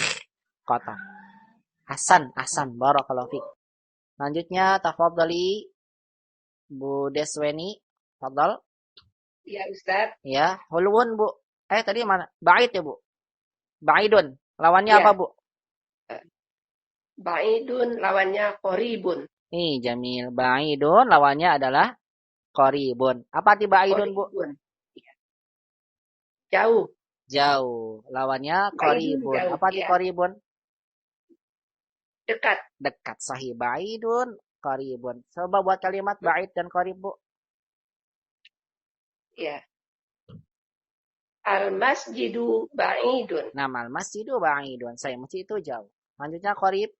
Kotor. Hasan. Barakallahu fiik. Lanjutnya, tafadhali Bu Desweni. Tafadhal. Ya, Ustaz. Ya. Hulwun, Bu. Tadi mana? Ba'id ya, Bu? Ba'idun. Lawannya Ya. apa, Bu? Ba'idun lawannya qoribun. Jamil. Ba'idun lawannya adalah qoribun. Apa arti ba'idun, Bu? Qoribun. Ya. Jauh. Jauh. Lawannya Ba'idun qoribun. jauh, Apa arti ya. qoribun? Dekat. Dekat. Sahih. Ba'idun, qoribun. Coba buat kalimat ba'id dan qorib, Bu. Ya. Al-masjidu ba'idun. Nama al-masjidu ba'idun. Saya masjid itu jauh. Lanjutnya qorib.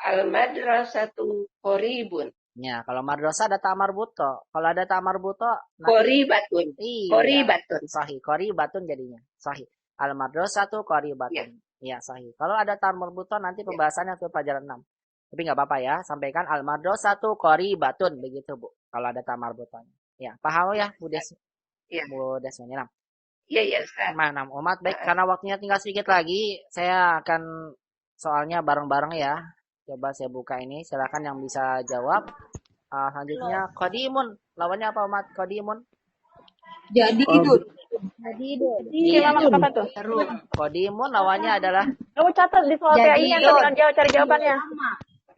Al-madrasatu qoribun. Ya, kalau madrasah ada ta'mar buto. Kalau ada ta'mar buto, Qoribatun. iya. Qoribatun. Sahih. Qoribatun jadinya. Sahih. Al-madrasatu qoribatun. Ya, sahih. Kalau ada ta'mar buto nanti pembahasannya ke pelajaran 6. Tapi nggak apa-apa ya. Sampaikan al-madrasatu qoribatun. Begitu, Bu. Kalau ada ta'mar butonya. Ya, paham ya, Bu Des? Ya. Bu Desmani. Iya, Ustaz. Mana umat baik, karena waktunya tinggal sedikit lagi, saya akan soalnya bareng-bareng ya. Coba saya buka ini, silakan yang bisa jawab. Selanjutnya qadimun. Lawannya apa, umat? Qadimun. Jadidun. Iya, Mama, apa tuh? Qadimun lawannya adalah Kamu catat di soal TI-nya atau tinggal jawab cari jawabannya?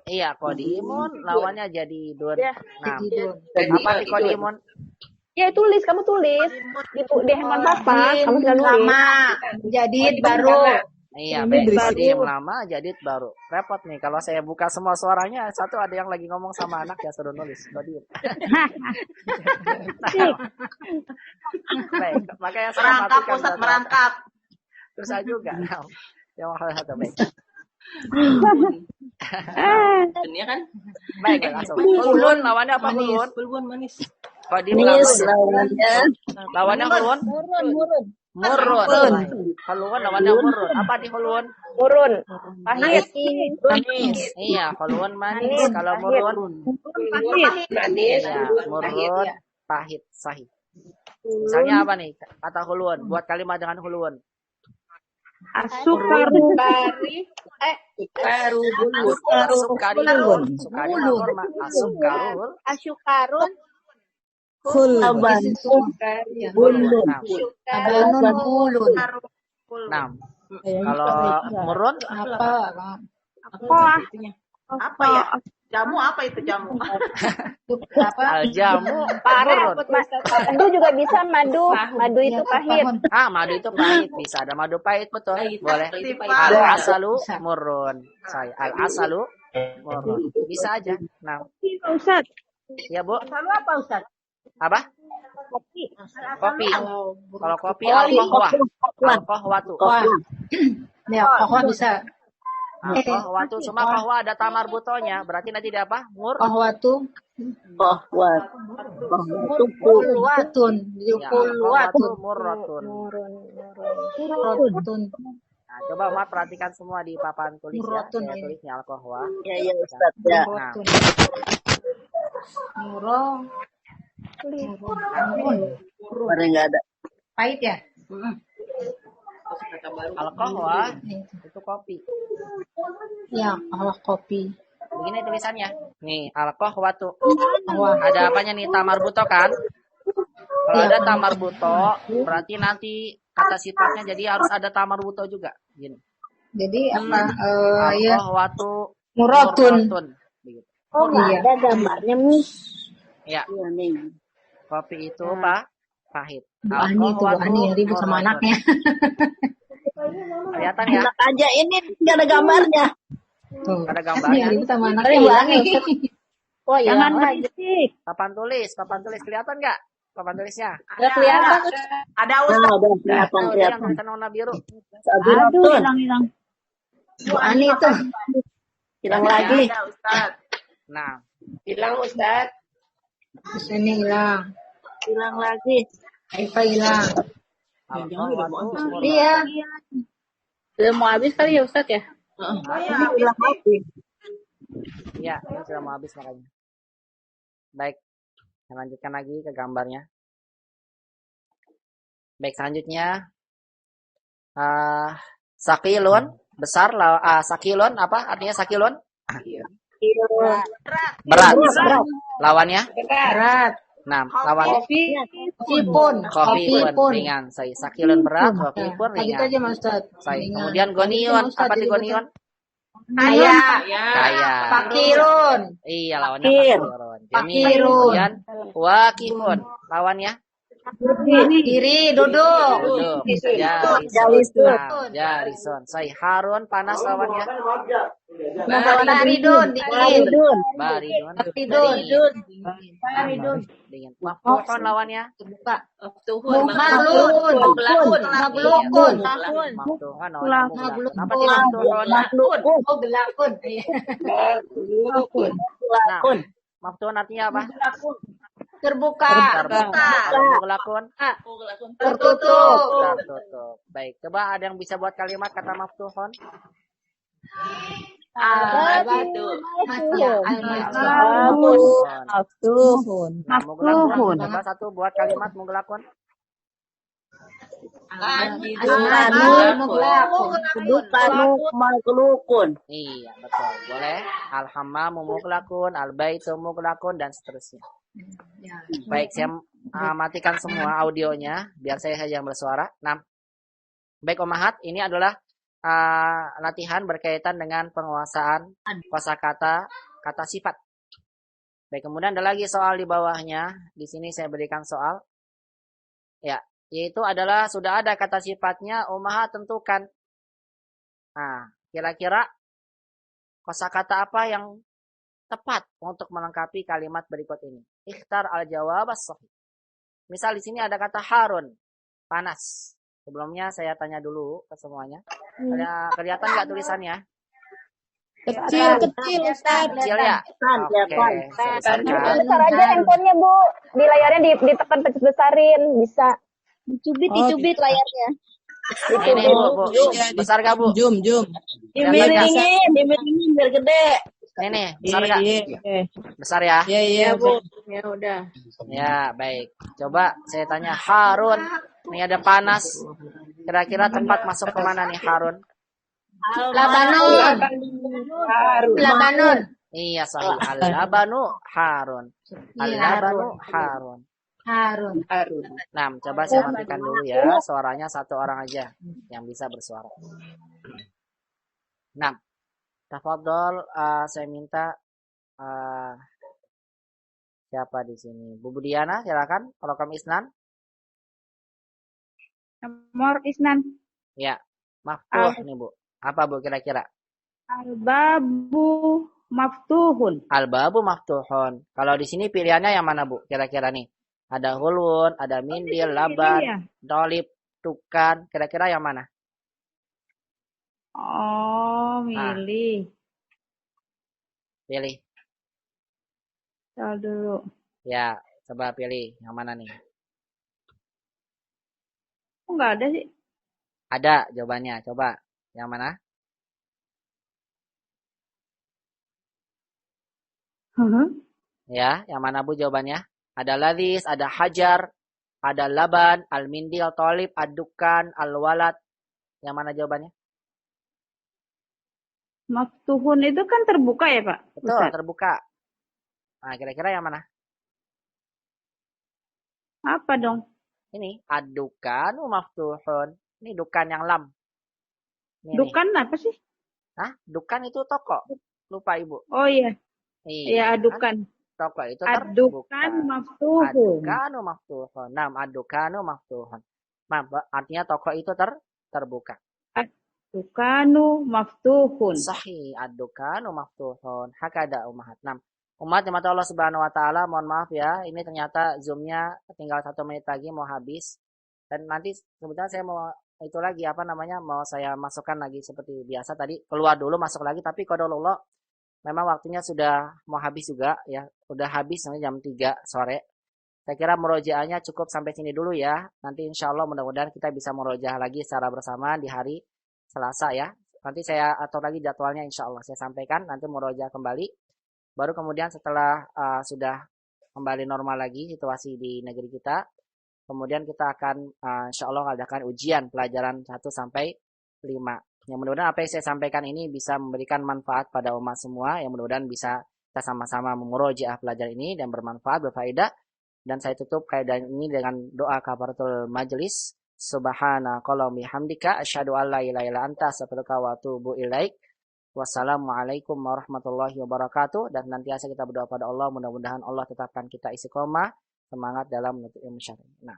iya, qadimun lawannya jadidun. Ya. Nah, apa arti qadimun? Ya, tulis, kamu tulis. Di handphone Papa, kamu tinggal nulis. Lama. Jadid baru. Iya, qadim lama, jadid baru. Repot nih kalau saya buka semua suaranya, satu ada yang lagi ngomong sama anak ya suruh nulis qadim. Baik, makanya saya Merangkap, matikan Ustaz, data. merangkap. Terus saya juga. Nah, yang satu baik. Ini kan Baik, langsung. Hulun lawannya apa hulun? pulbun manis. Qadim lawannya hulun. Murun. Hulun lawannya murun. Apa di hulun? Murun. Pahit. Manis. Iya, hulun manis. Kalau murun, Manis. ya, murun, pahit, sahih. Misalnya apa nih? Kata hulun. Buat kalimat dengan hulun. Asukaru. Sukarun. Sukarun. Sukarun. Asyukarun. Asyukarun. Kulbun. Bulun. Nah, Labanun bulun. nah. Kalau murun Apa ya? Jamu apa itu jamu? al jamu Parah. murun. Madu juga bisa madu. Madu itu pahit. Madu itu pahit, bisa ada madu pahit, betul. Boleh. Sifat. Al asalu murun. Saya al asalu murun. Bisa aja. Nah, Ustaz. ya Bu. Lalu apa Ustaz? Apa? Kopi. Kopi. Kalau kopi al-qahwah. Al-qahwatu. Ya, kahwa bisa. Al-qahwatu. Cuma qahwa ada tamar butonya. Berarti nanti dia apa? Kahwa tuh Kulwatun. kulwatun. Ya, Kulwatun. al-qahwatu murratun. Kulwatun. Nah, coba Mak perhatikan semua di papan tulis ya. Murratun, Saya ya. tulisnya al-qahwa. Ya Ustaz ya. Nah, Murah. Mari enggak ada. Pahit ya? al-qahwa itu kopi. Ya, kahwa kopi. Begini tulisannya. Nih, al-qahwatu. Kahwa. Ada apanya nih? Tamar buto kan? Kalau Iya. ada tamar buto, berarti nanti kata sifatnya jadi harus ada tamar buto juga. Gini. Jadi apa? Ya, Al-qahwatu Murratun. Begitu. Oh, nggak Iya. ada gambarnya, Mi. Ya, Iya nih. kopi itu apa? Pahit. Bu Ani itu, Bu Ani yang ribut sama murratun. anaknya. Kelihatan ya? Enak aja ini enggak ada gambarnya. Tuh. Ada Yang gambarnya. ribut sama anaknya Bu Ani. Oh, ya. Jangan berisik. Papan tulis kelihatan nggak? Papan tulisnya. Nggak kelihatan. Ada Nah, Ustaz. udah kelihatan Yang kelihatan. tulisan warna biru. Aduh, hilang. Bu Ani itu. hilang lagi. Ada Ustaz. Nah, Hilang Ustaz. Di sini hilang. Hilang lagi. Ipa hilang. al-qahwatu Iya. Udah mau habis kali ya, Ustaz ya? Ini hilang lagi. Iya, ini sudah mau habis makanya. Baik, saya lanjutkan lagi ke gambarnya. Baik, selanjutnya sakilun besar. Sakilun apa artinya sakilun? Berat. Lawannya? Berat. Nah, lawan Kopi pun. kopi pun ringan. Saya sakilun berat, kopi pun Nah, gitu ringan. aja Mas Ustaz. Saya Ringan. kemudian gonion. Ustaz, Apa jadi itu gonion? Kaya. Kaya. Fakirun. Iya, lawannya Fakir. fakirun. Jamil. Fakirun. Kemudian wakifun. Lawannya? Diri duduk. Duduk. Jalisun. Nah, Jarison. Saya Harun panas lawannya. Baridun. Dingin. Baridun. Baridun. Baridun. Baridun. Dingin. Maftuhun lawannya. Terbuka. Maftuhun. Maglukun. Maglukun. Maglukun. Maftuhun lawannya muglakun. Apa sih maftuhun? Maklukun. Oh, gelakun. Iya. Nah, maftuhun artinya apa? Terbuka. Kalau muglakun? Tertutup. Tertutup. Baik, coba ada yang bisa buat kalimat kata maftuhun? Maftuhun. Nah, muglakun. Coba satu buat kalimat muglakun. Dukanu maklukun. Iya, betul. Boleh. Al-hammamu muglakun, al-baitu muglakun, dan seterusnya. Baik, saya matikan semua audionya biar saya saja yang bersuara. Nah, baik Omahat, ini adalah latihan berkaitan dengan penguasaan kosakata kata sifat. Baik, kemudian ada lagi soal di bawahnya. Di sini saya berikan soal. Ya, yaitu adalah sudah ada kata sifatnya, Omahat tentukan. Nah, kira-kira kosakata apa yang tepat untuk melengkapi kalimat berikut ini? Ikhtar al-jawab as-sahih. Misal di sini ada kata Harun, panas. Sebelumnya saya tanya dulu ke semuanya. Ada kelihatan nggak tulisannya? Kecil Ustaz. Kecil ya? Oke, saya besarkan. Besar aja handphonenya, Bu. Di layarnya ditekan besarin, bisa. Dicubit layarnya. Ini Bu. Besar gak Bu? Jum. Dimiringin biar gede. Ini, besar gak? Besar ya? Iya, Bu. Ya udah. Ya, baik. Coba saya tanya Harun. Ini ada panas. Kira-kira tempat masuk kemana nih Harun? Labanun. Iya, sahih. Al-labanu Harun. Al-labanu Harun. Harun. Nah, coba saya matikan dulu ya. Suaranya satu orang aja yang bisa bersuara. Nah, tafadhol, saya minta siapa di sini? Bu Budiana, silakan. Rokam Isnan. Nomor Isnan. Ya, maftuh nih Bu. Apa Bu kira-kira? Al-babu maftuhun. Al-babu maftuhun. Kalau di sini pilihannya yang mana Bu? Kira-kira nih. Ada hulun, ada mindil, laban, ya? dolip, tukan. Kira-kira yang mana? Oh, milih. Pilih. Coba dulu. Ya, coba pilih. Yang mana nih? Kok nggak ada sih? Ada jawabannya. Coba. Yang mana? Ya, yang mana Bu jawabannya? Ada ladis, ada hajar, ada laban, al-mindil, tolib, adukan, al-walad. Yang mana jawabannya? Maftuhun itu kan terbuka ya Pak? Betul, Ustaz? terbuka. Nah, kira-kira yang mana? Apa dong? Ini, adukan, maftuhun. Ini dukan yang lam. Ini, Dukan apa sih? Hah? Dukan itu toko. Lupa Ibu. Oh iya. Iya, Iya, adukan. Toko itu Adukan terbuka. maftuhun. Adukanu maftuhun. Nam, adukanu maftuhun. Artinya toko itu terbuka. Adukanu maftuhun. Sahih, adukanu maftuhun. Hakada umahat. Nam. Umat yang mata Allah Subhanahu wa taala, mohon maaf ya, ini ternyata Zoom-nya tinggal 1 menit lagi mau habis. Dan nanti sebetulnya saya mau itu lagi mau saya masukkan lagi seperti biasa tadi, keluar dulu masuk lagi, tapi qadarullah memang waktunya sudah mau habis juga ya. Udah habis nanti jam 3 sore. Saya kira murojaahnya cukup sampai sini dulu ya. Nanti insya Allah mudah-mudahan kita bisa murojaah lagi secara bersama di hari Selasa ya. Nanti saya atur lagi jadwalnya insya Allah. Saya sampaikan nanti murojaah kembali. Baru kemudian setelah sudah kembali normal lagi situasi di negeri kita, kemudian kita akan insya Allah adakan ujian pelajaran 1 sampai 5. Yang mudah-mudahan apa yang saya sampaikan ini bisa memberikan manfaat pada umat semua. Yang mudah-mudahan bisa kita sama-sama memurojaah pelajaran ini dan bermanfaat, berfaedah. Dan saya tutup kaidah ini dengan doa kafaratul majelis. Subhanakallahumma bihamdika asyhadu an la ilaha illa anta astaghfiruka wa atubu ilaik. Wassalamualaikum warahmatullahi wabarakatuh. Dan nantiasa kita berdoa pada Allah, mudah-mudahan Allah tetapkan kita istiqomah, semangat dalam menuntut ilmu syar'i. Nah.